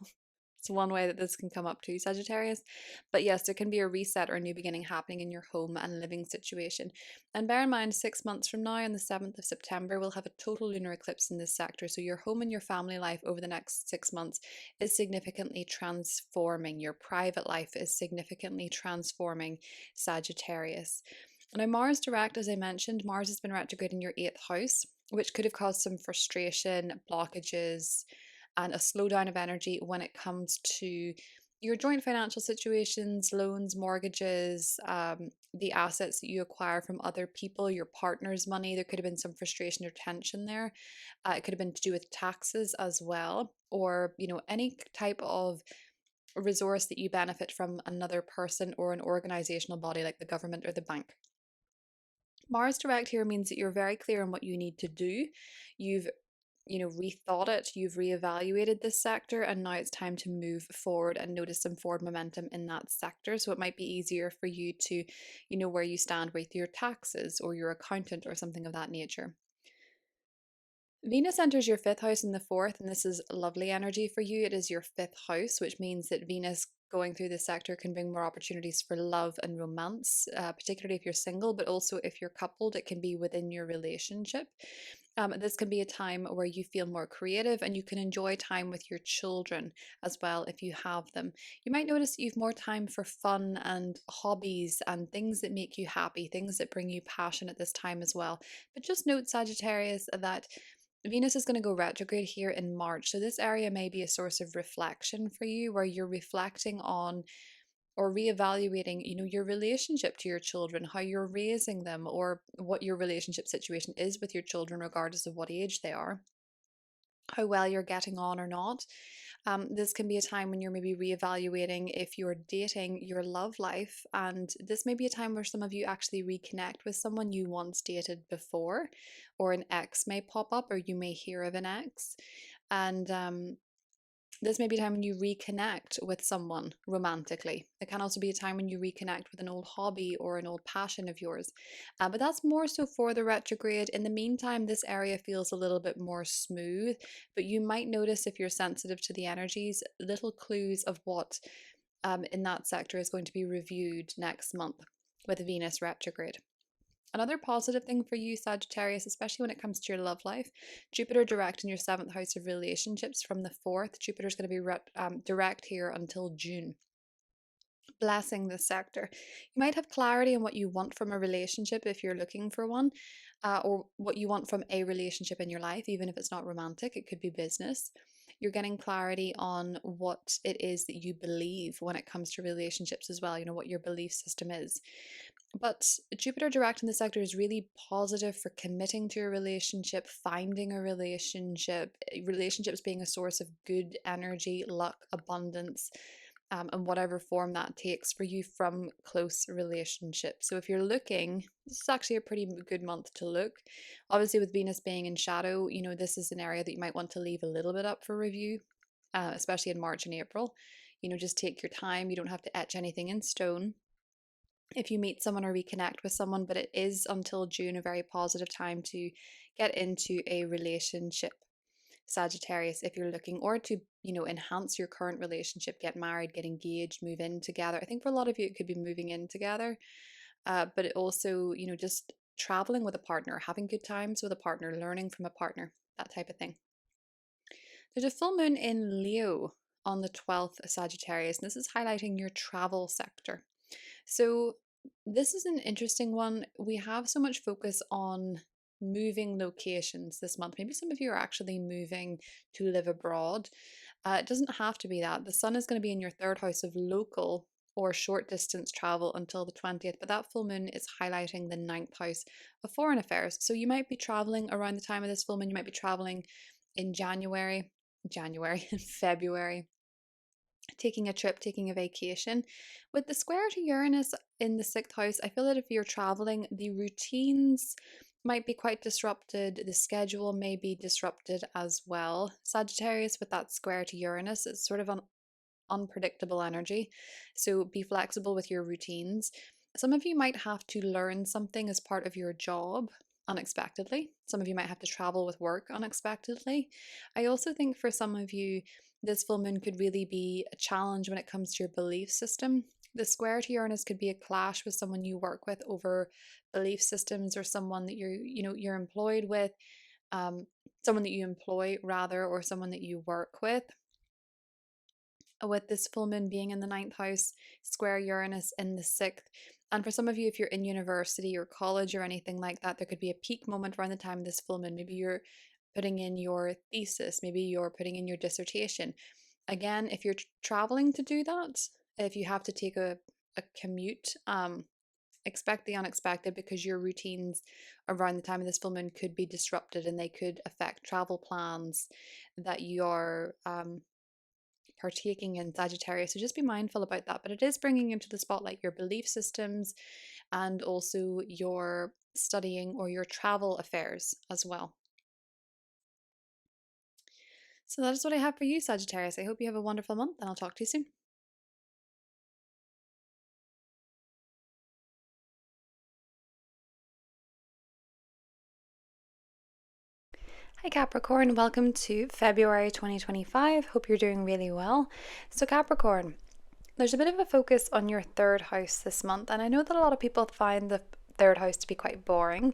It's one way that this can come up too, Sagittarius. But yes, there can be a reset or a new beginning happening in your home and living situation. And bear in mind, 6 months from now, on the 7th of September, we'll have a total lunar eclipse in this sector. So your home and your family life over the next 6 months is significantly transforming. Your private life is significantly transforming, Sagittarius. Now, Mars direct, as I mentioned, Mars has been retrograde in your 8th house, which could have caused some frustration, blockages, and a slowdown of energy when it comes to your joint financial situations, loans, mortgages, the assets that you acquire from other people, your partner's money. There could have been some frustration or tension there. It could have been to do with taxes as well, or any type of resource that you benefit from another person or an organizational body like the government or the bank. Mars direct here means that you're very clear on what you need to do. You've rethought it, you've reevaluated this sector, and now it's time to move forward and notice some forward momentum in that sector. So it might be easier for you to where you stand with your taxes or your accountant or something of that nature. Venus enters your 5th house in the 4th, and this is lovely energy for you. It is your 5th house, which means that Venus going through this sector can bring more opportunities for love and romance, particularly if you're single, but also if you're coupled, it can be within your relationship. This can be a time where you feel more creative and you can enjoy time with your children as well if you have them. You might notice that you've more time for fun and hobbies and things that make you happy, things that bring you passion at this time as well. But just note, Sagittarius, that Venus is going to go retrograde here in March. So this area may be a source of reflection for you where you're reflecting on or reevaluating, your relationship to your children, how you're raising them, or what your relationship situation is with your children, regardless of what age they are, how well you're getting on or not. This can be a time when you're maybe reevaluating if you're dating your love life, and this may be a time where some of you actually reconnect with someone you once dated before, or an ex may pop up, or you may hear of an ex. And this may be a time when you reconnect with someone romantically. It can also be a time when you reconnect with an old hobby or an old passion of yours. But that's more so for the retrograde. In the meantime, this area feels a little bit more smooth, but you might notice, if you're sensitive to the energies, little clues of what in that sector is going to be reviewed next month with Venus retrograde. Another positive thing for you, Sagittarius, especially when it comes to your love life, Jupiter direct in your 7th house of relationships from the 4th. Jupiter's going to be direct here until June, blessing this sector. You might have clarity on what you want from a relationship if you're looking for one, or what you want from a relationship in your life, even if it's not romantic, it could be business. You're getting clarity on what it is that you believe when it comes to relationships as well, what your belief system is. But Jupiter direct in the sector is really positive for committing to a relationship, finding a relationship, relationships being a source of good energy, luck, abundance, and whatever form that takes for you from close relationships. So if you're looking, this is actually a pretty good month to look. Obviously, with Venus being in shadow, this is an area that you might want to leave a little bit up for review, especially in March and April. Just take your time. You don't have to etch anything in stone if you meet someone or reconnect with someone, but it is until June a very positive time to get into a relationship, Sagittarius, if you're looking, or to enhance your current relationship, get married, get engaged, move in together. I think for a lot of you it could be moving in together, but it also just traveling with a partner, having good times with a partner, learning from a partner, that type of thing. There's a full moon in Leo on the 12th, Sagittarius, and this is highlighting your travel sector. So this is an interesting one. We have so much focus on moving locations this month. Maybe some of you are actually moving to live abroad. It doesn't have to be that. The sun is going to be in your third house of local or short distance travel until the 20th, but that full moon is highlighting the ninth house of foreign affairs. So you might be traveling around the time of this full moon. You might be traveling in in February, taking a trip, taking a vacation. With the square to Uranus in the sixth house, I feel that if you're traveling, the routines might be quite disrupted. The schedule may be disrupted as well. Sagittarius, with that square to Uranus, it's sort of an unpredictable energy. So be flexible with your routines. Some of you might have to learn something as part of your job unexpectedly. Some of you might have to travel with work unexpectedly. I also think for some of you, this full moon could really be a challenge when it comes to your belief system. The square to Uranus could be a clash with someone you work with over belief systems, or someone that you're employed with, someone that you employ rather, or someone that you work with this full moon being in the ninth house, square Uranus in the sixth. And for some of you, if you're in university or college or anything like that, there could be a peak moment around the time of this full moon. Maybe you're putting in your thesis, maybe you're putting in your dissertation. Again, if you're traveling to do that, if you have to take a commute, expect the unexpected, because your routines around the time of this full moon could be disrupted and they could affect travel plans that you are partaking in, Sagittarius. So just be mindful about that. But it is bringing into the spotlight your belief systems and also your studying or your travel affairs as well. So that is what I have for you, Sagittarius. I hope you have a wonderful month, and I'll talk to you soon. Hi Capricorn, welcome to February 2025. Hope you're doing really well. So Capricorn, there's a bit of a focus on your third house this month, and I know that a lot of people find the third house to be quite boring.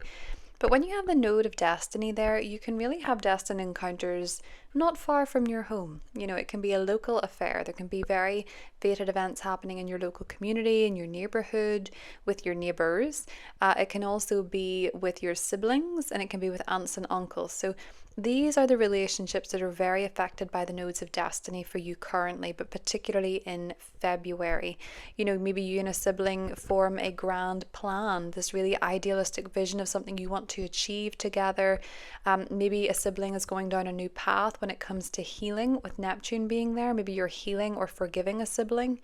But when you have the node of destiny there, you can really have destined encounters not far from your home. It can be a local affair. There can be very fated events happening in your local community, in your neighborhood, with your neighbors. It can also be with your siblings, and it can be with aunts and uncles. So these are the relationships that are very affected by the nodes of destiny for you currently, but particularly in February. Maybe you and a sibling form a grand plan, this really idealistic vision of something you want to achieve together. Maybe a sibling is going down a new path when it comes to healing, with Neptune being there. Maybe you're healing or forgiving a sibling,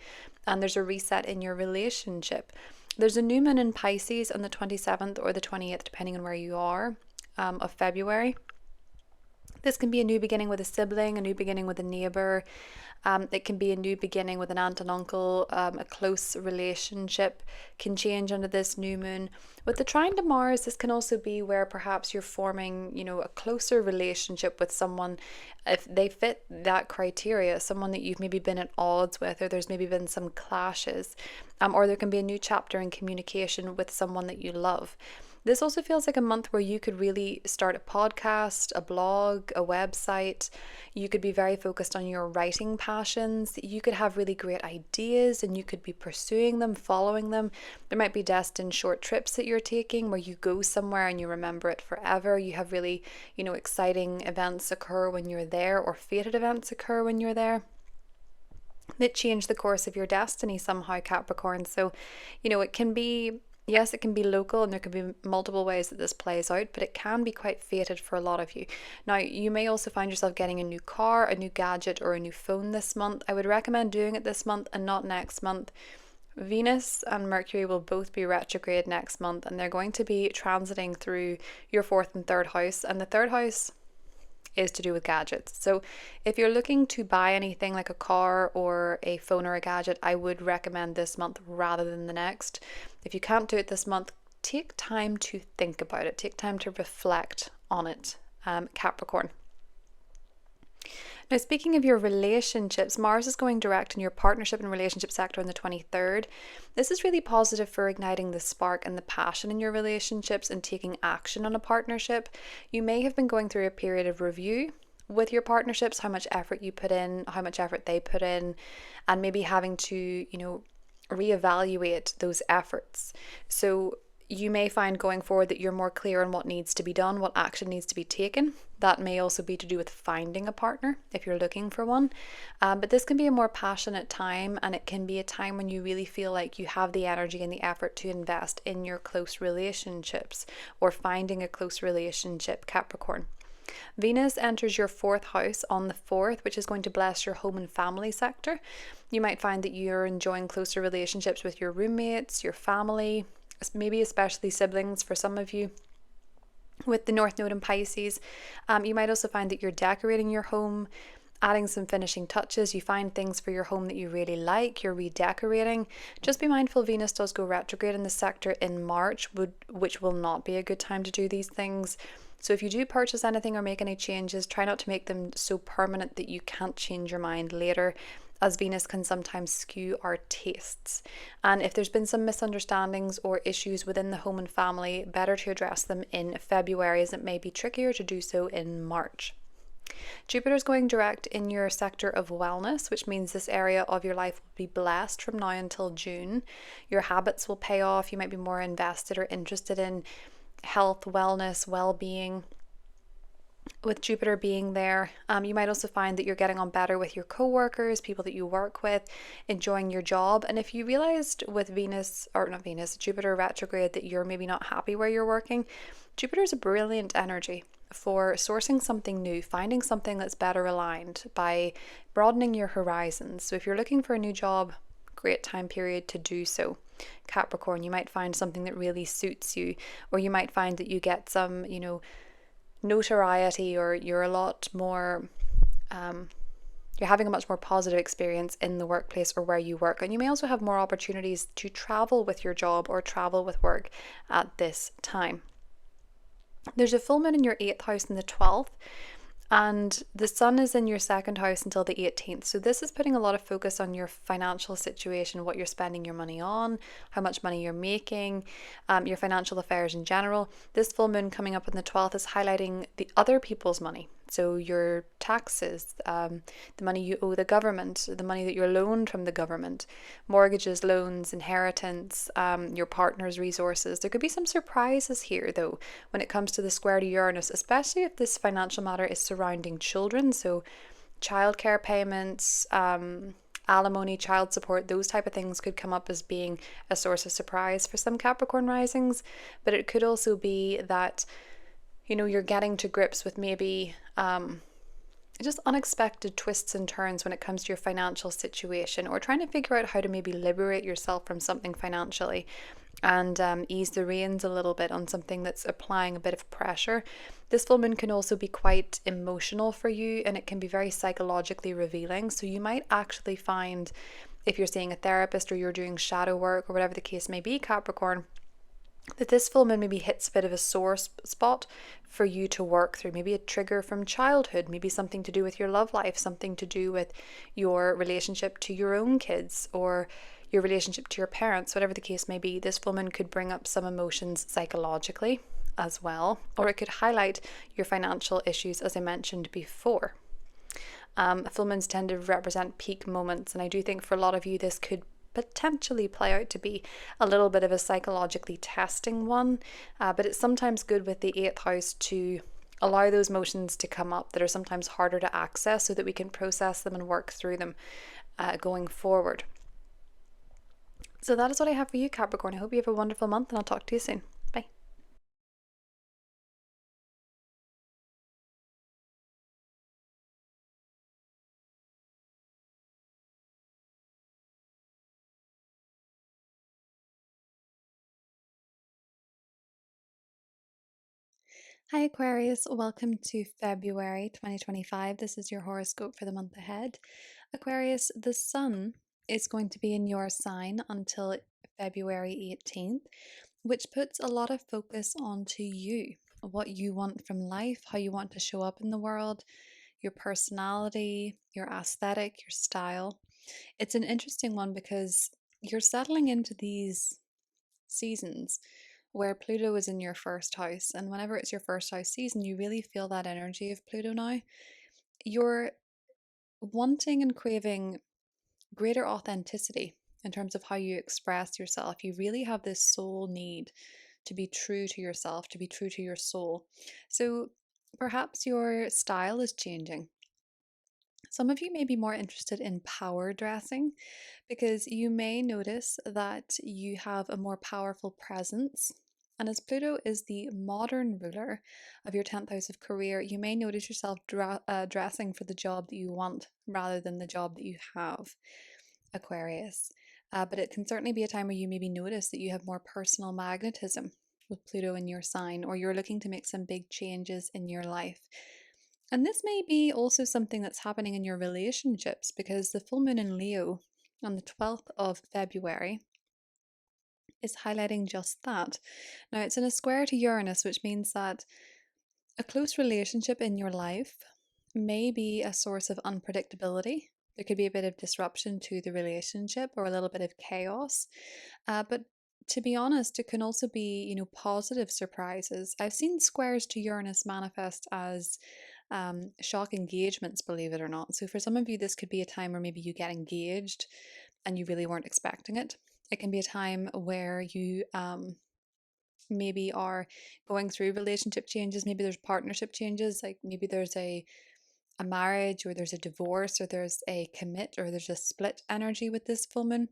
and there's a reset in your relationship. There's a new moon in Pisces on the 27th or the 28th, depending on where you are, of February. This can be a new beginning with a sibling, a new beginning with a neighbor. It can be a new beginning with an aunt and uncle. A close relationship can change under this new moon. With the trine to Mars, this can also be where perhaps you're forming, a closer relationship with someone, if they fit that criteria, someone that you've maybe been at odds with, or there's maybe been some clashes, or there can be a new chapter in communication with someone that you love. This also feels like a month where you could really start a podcast, a blog, a website. You could be very focused on your writing passions. You could have really great ideas and you could be pursuing them, following them. There might be destined short trips that you're taking where you go somewhere and you remember it forever. You have really, exciting events occur when you're there, or fated events occur when you're there that change the course of your destiny somehow, Capricorn. So, it can be, yes, it can be local, and there can be multiple ways that this plays out, but it can be quite fated for a lot of you. Now, you may also find yourself getting a new car, a new gadget, or a new phone this month. I would recommend doing it this month and not next month. Venus and Mercury will both be retrograde next month, and they're going to be transiting through your fourth and third house, and the third house is to do with gadgets. So if you're looking to buy anything like a car or a phone or a gadget, I would recommend this month rather than the next. If you can't do it this month, take time to think about it. Take time to reflect on it, Capricorn. Now, speaking of your relationships, Mars is going direct in your partnership and relationship sector on the 23rd. This is really positive for igniting the spark and the passion in your relationships and taking action on a partnership. You may have been going through a period of review with your partnerships, how much effort you put in, how much effort they put in, and maybe having to, reevaluate those efforts. So you may find going forward that you're more clear on what needs to be done, what action needs to be taken. That may also be to do with finding a partner if you're looking for one. But this can be a more passionate time, and it can be a time when you really feel like you have the energy and the effort to invest in your close relationships or finding a close relationship, Capricorn. Venus enters your fourth house on the 4th, which is going to bless your home and family sector. You might find that you're enjoying closer relationships with your roommates, your family, maybe especially siblings for some of you. With the North Node in Pisces, you might also find that you're decorating your home, adding some finishing touches. You find things for your home that you really like, you're redecorating. Just be mindful Venus does go retrograde in the sector in March, which will not be a good time to do these things. So if you do purchase anything or make any changes, try not to make them so permanent that you can't change your mind later, as Venus can sometimes skew our tastes. And if there's been some misunderstandings or issues within the home and family, better to address them in February, as it may be trickier to do so in March. Jupiter's going direct in your sector of wellness, which means this area of your life will be blessed from now until June. Your habits will pay off. You might be more invested or interested in health, wellness, well-being. With Jupiter being there, you might also find that you're getting on better with your co-workers, people that you work with, enjoying your job. And if you realized with Jupiter retrograde, that you're maybe not happy where you're working, Jupiter is a brilliant energy for sourcing something new, finding something that's better aligned by broadening your horizons. So if you're looking for a new job, great time period to do so. Capricorn, you might find something that really suits you, or you might find that you get some, notoriety, or you're a lot more, you're having a much more positive experience in the workplace or where you work. And you may also have more opportunities to travel with your job or travel with work at this time. There's a full moon in your 8th house and the 12th, and the sun is in your 2nd house until the 18th. So this is putting a lot of focus on your financial situation, what you're spending your money on, how much money you're making, your financial affairs in general. This full moon coming up on the 12th is highlighting the other people's money. So your taxes, the money you owe the government, the money that you're loaned from the government, mortgages, loans, inheritance, your partner's resources. There could be some surprises here, though, when it comes to the square to Uranus, especially if this financial matter is surrounding children. So childcare payments, alimony, child support, those type of things could come up as being a source of surprise for some Capricorn risings. But it could also be that you're getting to grips with maybe just unexpected twists and turns when it comes to your financial situation, or trying to figure out how to maybe liberate yourself from something financially and ease the reins a little bit on something that's applying a bit of pressure. This full moon can also be quite emotional for you, and it can be very psychologically revealing. So you might actually find, if you're seeing a therapist or you're doing shadow work or whatever the case may be, Capricorn, that this full moon maybe hits a bit of a sore spot for you to work through. Maybe a trigger from childhood, maybe something to do with your love life, something to do with your relationship to your own kids or your relationship to your parents, whatever the case may be. This full moon could bring up some emotions psychologically as well, or it could highlight your financial issues, as I mentioned before. Full moons tend to represent peak moments, and I do think for a lot of you this could potentially play out to be a little bit of a psychologically testing one, but it's sometimes good with the 8th house to allow those emotions to come up that are sometimes harder to access, so that we can process them and work through them going forward. So that is what I have for you, Capricorn. I hope you have a wonderful month, and I'll talk to you soon. Bye. Hi Aquarius, welcome to February 2025. This is your horoscope for the month ahead. Aquarius, the sun is going to be in your sign until February 18th, which puts a lot of focus onto you, what you want from life, how you want to show up in the world, your personality, your aesthetic, your style. It's an interesting one because you're settling into these seasons where Pluto is in your first house. And whenever it's your first house season, you really feel that energy of Pluto now. You're wanting and craving greater authenticity in terms of how you express yourself. You really have this soul need to be true to yourself, to be true to your soul. So perhaps your style is changing. Some of you may be more interested in power dressing because you may notice that you have a more powerful presence. And as Pluto is the modern ruler of your 10th house of career, you may notice yourself dressing for the job that you want rather than the job that you have, Aquarius. But it can certainly be a time where you maybe notice that you have more personal magnetism with Pluto in your sign, or you're looking to make some big changes in your life. And this may be also something that's happening in your relationships because the full moon in Leo on the 12th of February is highlighting just that. Now, it's in a square to Uranus, which means that a close relationship in your life may be a source of unpredictability. There could be a bit of disruption to the relationship or a little bit of chaos. But to be honest, it can also be, positive surprises. I've seen squares to Uranus manifest as shock engagements, believe it or not. So for some of you, this could be a time where maybe you get engaged and you really weren't expecting it. It can be a time where you maybe are going through relationship changes. Maybe there's partnership changes, like maybe there's a marriage, or there's a divorce, or there's a commit, or there's a split energy with this full moon,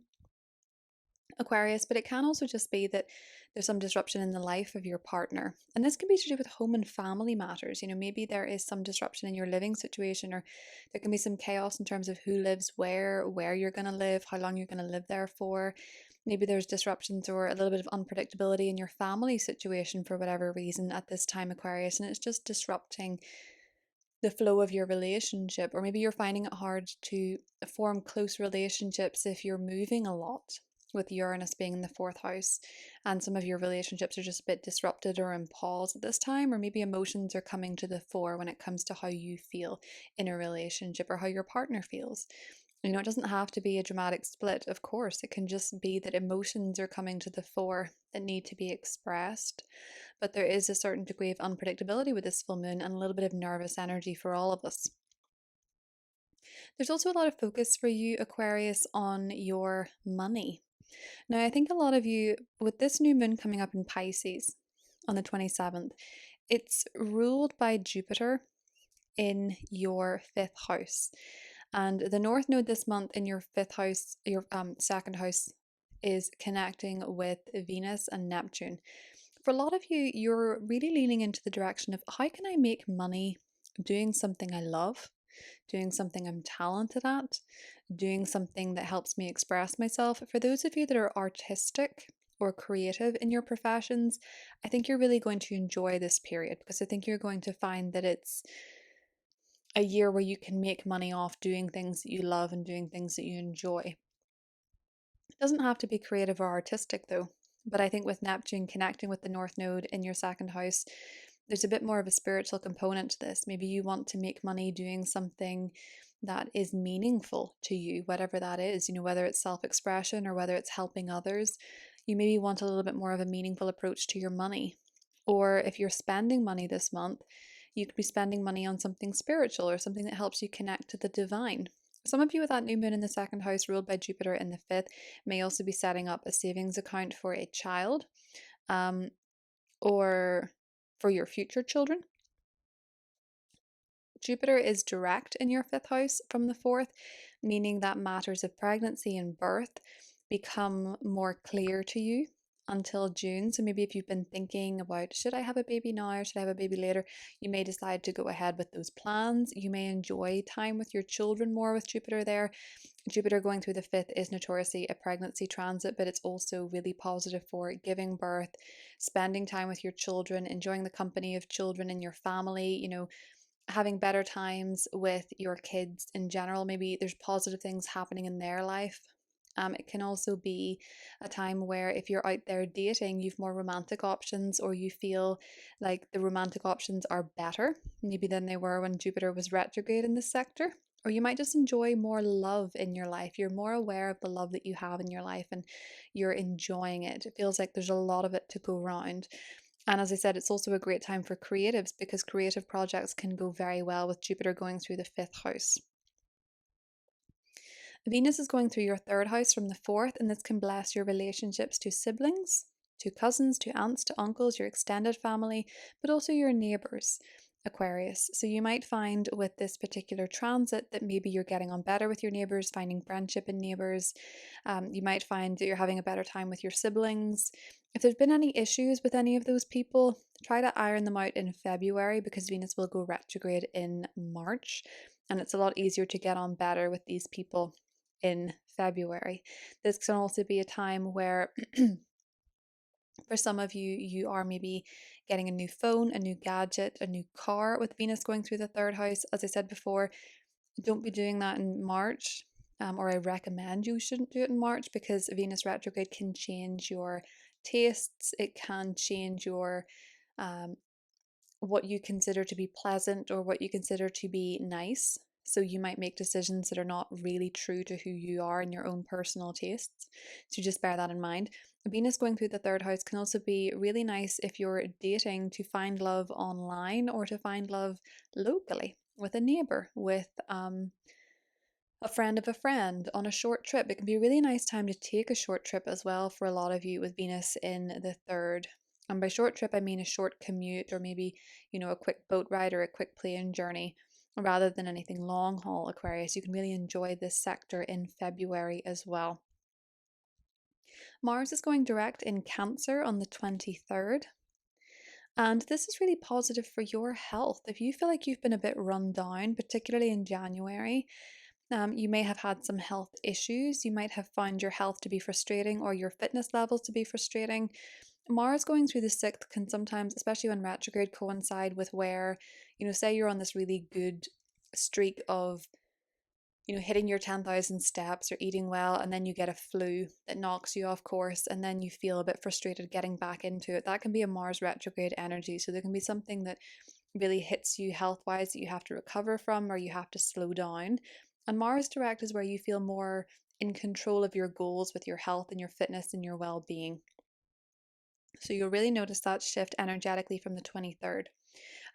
Aquarius. But it can also just be that there's some disruption in the life of your partner. And this can be to do with home and family matters. Maybe there is some disruption in your living situation, or there can be some chaos in terms of who lives where you're going to live, how long you're going to live there for. Maybe there's disruptions or a little bit of unpredictability in your family situation for whatever reason at this time, Aquarius, and it's just disrupting the flow of your relationship. Or maybe you're finding it hard to form close relationships if you're moving a lot, with Uranus being in the 4th house, and some of your relationships are just a bit disrupted or in pause at this time. Or maybe emotions are coming to the fore when it comes to how you feel in a relationship or how your partner feels. It doesn't have to be a dramatic split, of course. It can just be that emotions are coming to the fore that need to be expressed. But there is a certain degree of unpredictability with this full moon and a little bit of nervous energy for all of us. There's also a lot of focus for you, Aquarius, on your money. Now, I think a lot of you, with this new moon coming up in Pisces on the 27th, it's ruled by Jupiter in your 5th house. And the North Node this month in your 5th house, your 2nd house, is connecting with Venus and Neptune. For a lot of you, you're really leaning into the direction of how can I make money doing something I love, doing something I'm talented at, doing something that helps me express myself. For those of you that are artistic or creative in your professions, I think you're really going to enjoy this period, because I think you're going to find that it's a year where you can make money off doing things that you love and doing things that you enjoy. It doesn't have to be creative or artistic though, but I think with Neptune connecting with the North Node in your 2nd house, there's a bit more of a spiritual component to this. Maybe you want to make money doing something that is meaningful to you, whatever that is, whether it's self-expression or whether it's helping others. You maybe want a little bit more of a meaningful approach to your money. Or if you're spending money this month, you could be spending money on something spiritual or something that helps you connect to the divine. Some of you with that new moon in the 2nd house ruled by Jupiter in the 5th may also be setting up a savings account for a child, or for your future children. Jupiter is direct in your 5th house from the 4th, meaning that matters of pregnancy and birth become more clear to you until June. So maybe if you've been thinking about, should I have a baby now or should I have a baby later, you may decide to go ahead with those plans. You may enjoy time with your children more with Jupiter there. Jupiter going through the 5th is notoriously a pregnancy transit, but it's also really positive for giving birth, spending time with your children, enjoying the company of children in your family, having better times with your kids in general. Maybe there's positive things happening in their life. It can also be a time where if you're out there dating, you've more romantic options, or you feel like the romantic options are better maybe than they were when Jupiter was retrograde in this sector. Or you might just enjoy more love in your life. You're more aware of the love that you have in your life and you're enjoying it. It feels like there's a lot of it to go around. And as I said, it's also a great time for creatives because creative projects can go very well with Jupiter going through the 5th house. Venus is going through your third house from the fourth, and this can bless your relationships to siblings, to cousins, to aunts, to uncles, your extended family, but also your neighbors, Aquarius. So you might find with this particular transit that maybe you're getting on better with your neighbors, finding friendship in neighbors. You might find that you're having a better time with your siblings. If there's been any issues with any of those people, try to iron them out in February because Venus will go retrograde in March, and it's a lot easier to get on better with these people in February. This can also be a time where for some of you, you are maybe getting a new phone, a new gadget, a new car with Venus going through the third house. As I said before, don't be doing that in March, or I recommend you shouldn't do it in March because Venus retrograde can change your tastes. It can change your um, what you consider to be pleasant or what you consider to be nice. So you might make decisions that are not really true to who you are and your own personal tastes. So just bear that in mind. Venus going through the third house can also be really nice if you're dating to find love online or to find love locally with a neighbor, with a friend of a friend on a short trip. It can be a really nice time to take a short trip as well for a lot of you with Venus in the third. And by short trip, I mean a short commute or maybe, a quick boat ride or a quick plane journey rather than anything long haul, Aquarius. You can really enjoy this sector in February as well. Mars is going direct in Cancer on the 23rd. And this is really positive for your health. If you feel like you've been a bit run down, particularly in January, you may have had some health issues. You might have found your health to be frustrating or your fitness levels to be frustrating. Mars going through the sixth can sometimes, especially when retrograde, coincide with where, say you're on this really good streak of, hitting your 10,000 steps or eating well, and then you get a flu that knocks you off course, and then you feel a bit frustrated getting back into it. That can be a Mars retrograde energy. So there can be something that really hits you health wise that you have to recover from or you have to slow down. And Mars direct is where you feel more in control of your goals with your health and your fitness and your well being. So you'll really notice that shift energetically from the 23rd.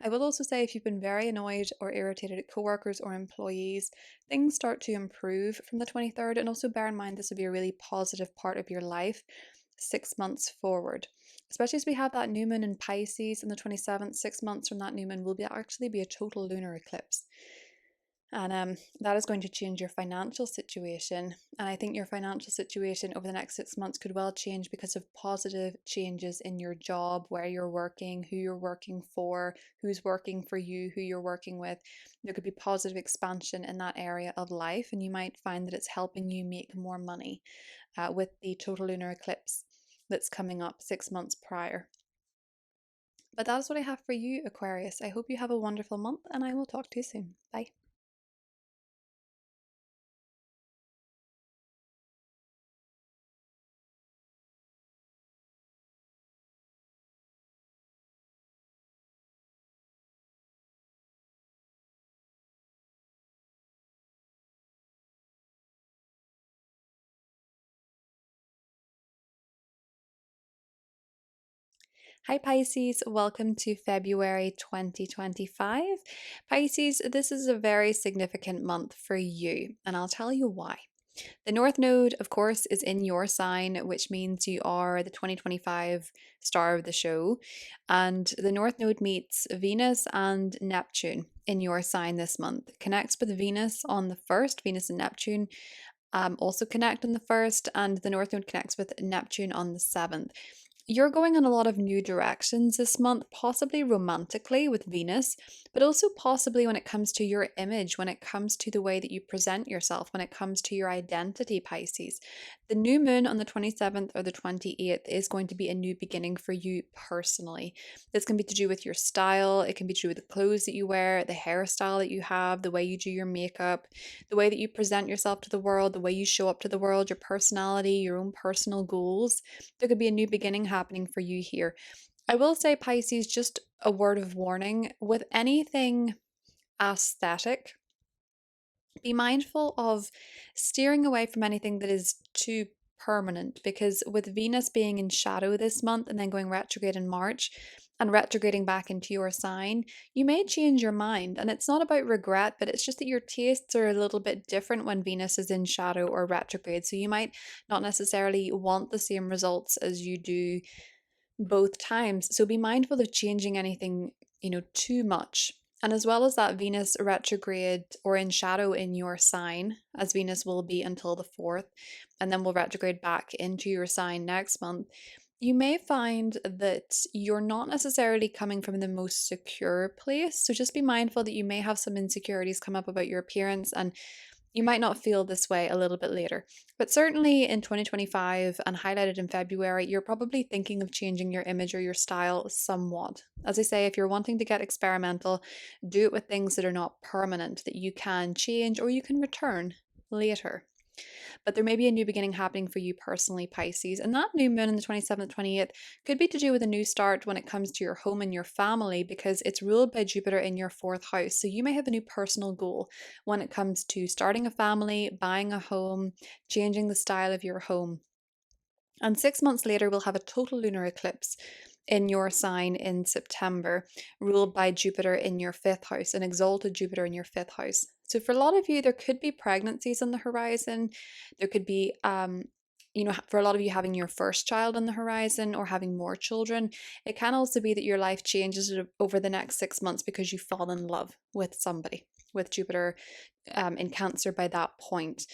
I will also say if you've been very annoyed or irritated at coworkers or employees, things start to improve from the 23rd. And also bear in mind this will be a really positive part of your life 6 months forward. Especially as we have that new moon in Pisces on the 27th, 6 months from that new moon will actually be a total lunar eclipse. And that is going to change your financial situation. And I think your financial situation over the next 6 months could well change because of positive changes in your job, where you're working, who you're working for, who's working for you, who you're working with. There could be positive expansion in that area of life, and you might find that it's helping you make more money with the total lunar eclipse that's coming up 6 months prior. But that's what I have for you, Aquarius. I hope you have a wonderful month, and I will talk to you soon. Bye. Hi Pisces, welcome to February 2025. Pisces, this is a very significant month for you, and I'll tell you why. The North Node, of course, is in your sign, which means you are the 2025 star of the show. And the North Node meets Venus and Neptune in your sign this month. Connects with Venus on the 1st, Venus and Neptune also connect on the 1st, and the North Node connects with Neptune on the 7th. You're going in a lot of new directions this month, possibly romantically with Venus, but also possibly when it comes to your image, when it comes to the way that you present yourself, when it comes to your identity, Pisces. The new moon on the 27th or the 28th is going to be a new beginning for you personally. This can be to do with your style, it can be to do with the clothes that you wear, the hairstyle that you have, the way you do your makeup, the way that you present yourself to the world, the way you show up to the world, your personality, your own personal goals. There could be a new beginning happening for you here. I will say, Pisces, just a word of warning with anything aesthetic, be mindful of steering away from anything that is too permanent because with Venus being in shadow this month and then going retrograde in March, and retrograding back into your sign, you may change your mind. And it's not about regret, but it's just that your tastes are a little bit different when Venus is in shadow or retrograde. So you might not necessarily want the same results as you do both times. So be mindful of changing anything, too much. And as well as that, Venus retrograde or in shadow in your sign, as Venus will be until the 4th, and then will retrograde back into your sign next month, you may find that you're not necessarily coming from the most secure place. So just be mindful that you may have some insecurities come up about your appearance, and you might not feel this way a little bit later. But certainly in 2025 and highlighted in February, you're probably thinking of changing your image or your style somewhat. As I say, if you're wanting to get experimental, do it with things that are not permanent, that you can change or you can return later. But there may be a new beginning happening for you personally, Pisces. And that new moon on the 27th, 28th could be to do with a new start when it comes to your home and your family, because it's ruled by Jupiter in your 4th house. So you may have a new personal goal when it comes to starting a family, buying a home, changing the style of your home. And 6 months later, we'll have a total lunar eclipse in your sign in September, ruled by Jupiter in your 5th house, an exalted Jupiter in your 5th house. So for a lot of you, there could be pregnancies on the horizon. There could be, for a lot of you, having your first child on the horizon or having more children. It can also be that your life changes over the next 6 months because you fall in love with somebody, with Jupiter in Cancer by that point.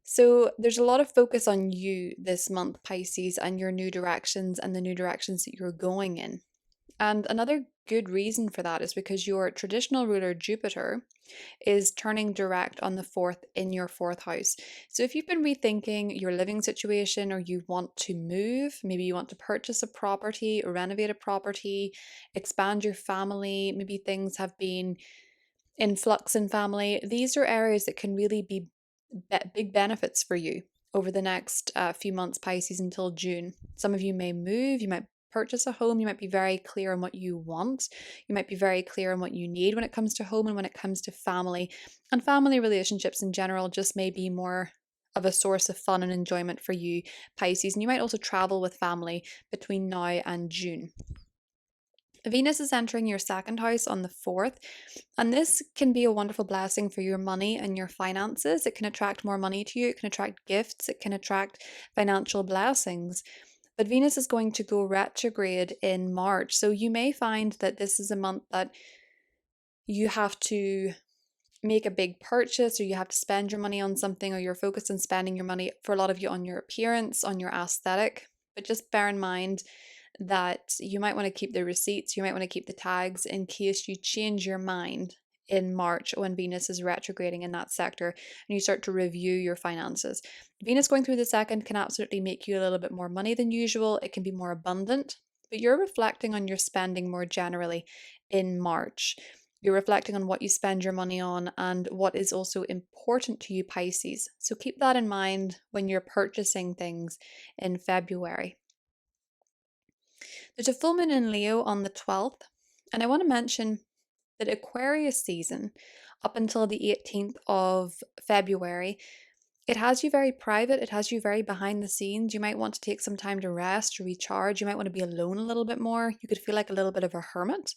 So there's a lot of focus on you this month, Pisces, and your new directions and the new directions that you're going in. And another good reason for that is because your traditional ruler, Jupiter, is turning direct on the 4th in your 4th house. So if you've been rethinking your living situation, or you want to move, maybe you want to purchase a property or renovate a property, expand your family, maybe things have been in flux in family, these are areas that can really be big benefits for you over the next few months, Pisces, until June. Some of you may move, you might purchase a home, you might be very clear on what you want, you might be very clear on what you need when it comes to home and when it comes to family. And family relationships in general just may be more of a source of fun and enjoyment for you, Pisces. And you might also travel with family between now and June. Venus is entering your 2nd house on the 4th, and this can be a wonderful blessing for your money and your finances. It can attract more money to you, it can attract gifts, it can attract financial blessings. But Venus is going to go retrograde in March, so you may find that this is a month that you have to make a big purchase, or you have to spend your money on something, or you're focused on spending your money, for a lot of you, on your appearance, on your aesthetic. But just bear in mind that you might want to keep the receipts, you might want to keep the tags in case you change your mind in March when Venus is retrograding in that sector and you start to review your finances. Venus going through the 2nd can absolutely make you a little bit more money than usual. It can be more abundant, but you're reflecting on your spending more generally in March. You're reflecting on what you spend your money on and what is also important to you, Pisces. So keep that in mind when you're purchasing things in February. There's a full moon in Leo on the 12th, and I want to mention that Aquarius season, up until the 18th of February, it has you very private, it has you very behind the scenes. You might want to take some time to rest, to recharge. You might want to be alone a little bit more. You could feel like a little bit of a hermit,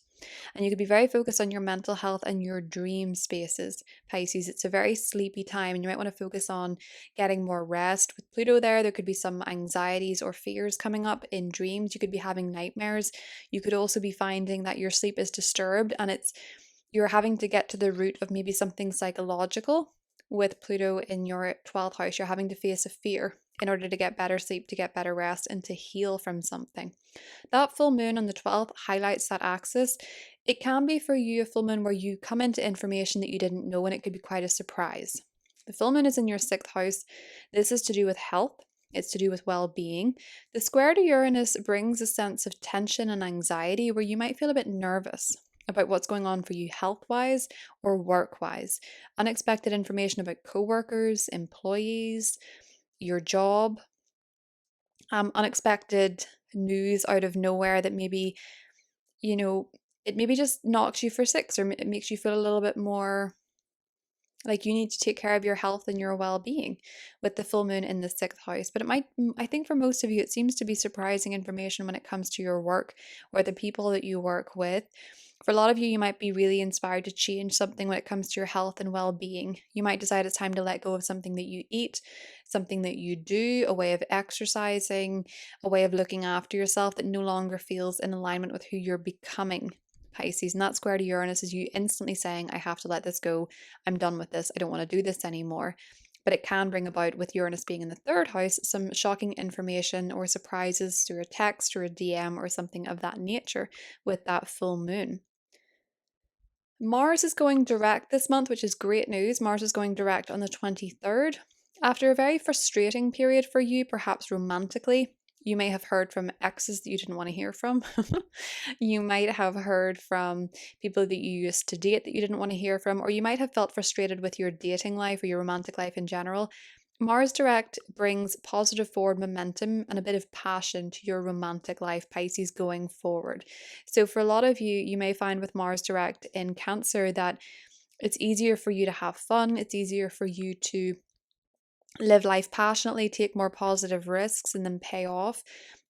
and you could be very focused on your mental health and your dream spaces, Pisces. It's a very sleepy time, and you might want to focus on getting more rest. With Pluto there could be some anxieties or fears coming up in dreams. You could be having nightmares. You could also be finding that your sleep is disturbed, and you're having to get to the root of maybe something psychological. With Pluto in your 12th house, you're having to face a fear in order to get better sleep, to get better rest, and to heal from something. That full moon on the 12th highlights that axis. It can be for you a full moon where you come into information that you didn't know, and it could be quite a surprise. The full moon is in your 6th house. This is to do with health. It's to do with well-being. The square to Uranus brings a sense of tension and anxiety where you might feel a bit nervous about what's going on for you health-wise or work-wise. Unexpected information about co-workers, employees, your job, unexpected news out of nowhere that maybe, it maybe just knocks you for six, or it makes you feel a little bit more Like, you need to take care of your health and your well-being with the full moon in the sixth house. But it might, I think for most of you, it seems to be surprising information when it comes to your work or the people that you work with. For a lot of you, you might be really inspired to change something when it comes to your health and well-being. You might decide it's time to let go of something that you eat, something that you do, a way of exercising, a way of looking after yourself that no longer feels in alignment with who you're becoming. Pisces, and that square to Uranus is you instantly saying, I have to let this go. I'm done with this. I don't want to do this anymore. But it can bring about, with Uranus being in the third house, some shocking information or surprises through a text or a DM or something of that nature with that full moon. Mars is going direct this month, which is great news. Mars is going direct on the 23rd. After a very frustrating period for you, perhaps romantically, you may have heard from exes that you didn't want to hear from. You might have heard from people that you used to date that you didn't want to hear from, or you might have felt frustrated with your dating life or your romantic life in general. Mars direct brings positive forward momentum and a bit of passion to your romantic life, Pisces, going forward. So for a lot of you, you may find with Mars direct in Cancer that it's easier for you to have fun. It's easier for you to live life passionately, take more positive risks and then pay off.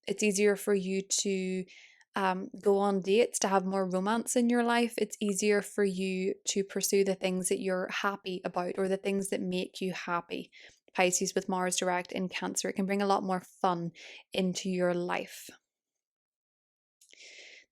It's easier for you to go on dates, to have more romance in your life. It's easier for you to pursue the things that you're happy about or the things that make you happy. Pisces with Mars direct in Cancer, it can bring a lot more fun into your life.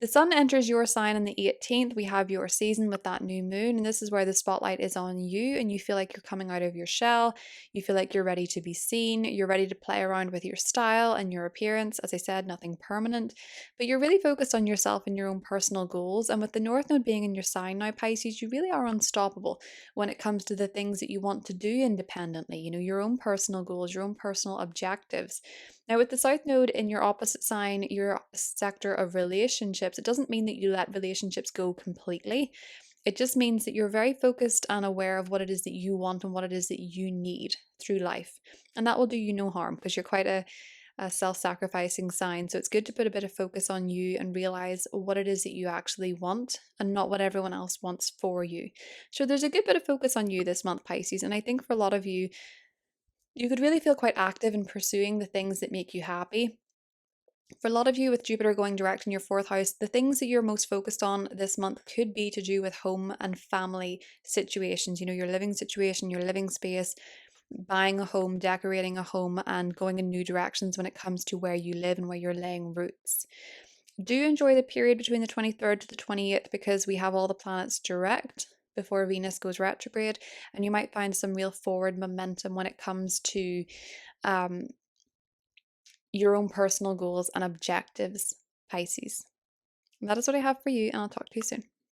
The sun enters your sign on the 18th. We have your season with that new moon, and this is where the spotlight is on you, and you feel like you're coming out of your shell. You feel like you're ready to be seen. You're ready to play around with your style and your appearance. As I said, nothing permanent, but you're really focused on yourself and your own personal goals. And with the North Node being in your sign now, Pisces, you really are unstoppable when it comes to the things that you want to do independently, your own personal goals, your own personal objectives. Now, with the South Node in your opposite sign, your sector of relationships, it doesn't mean that you let relationships go completely. It just means that you're very focused and aware of what it is that you want and what it is that you need through life. And that will do you no harm because you're quite a self-sacrificing sign. So it's good to put a bit of focus on you and realize what it is that you actually want and not what everyone else wants for you. So there's a good bit of focus on you this month, Pisces. And I think for a lot of you, you could really feel quite active in pursuing the things that make you happy. For a lot of you with Jupiter going direct in your fourth house, the things that you're most focused on this month could be to do with home and family situations, your living situation, your living space, buying a home, decorating a home, and going in new directions when it comes to where you live and where you're laying roots. Do enjoy the period between the 23rd to the 28th because we have all the planets direct before Venus goes retrograde, and you might find some real forward momentum when it comes to your own personal goals and objectives, Pisces. And that is what I have for you, and I'll talk to you soon.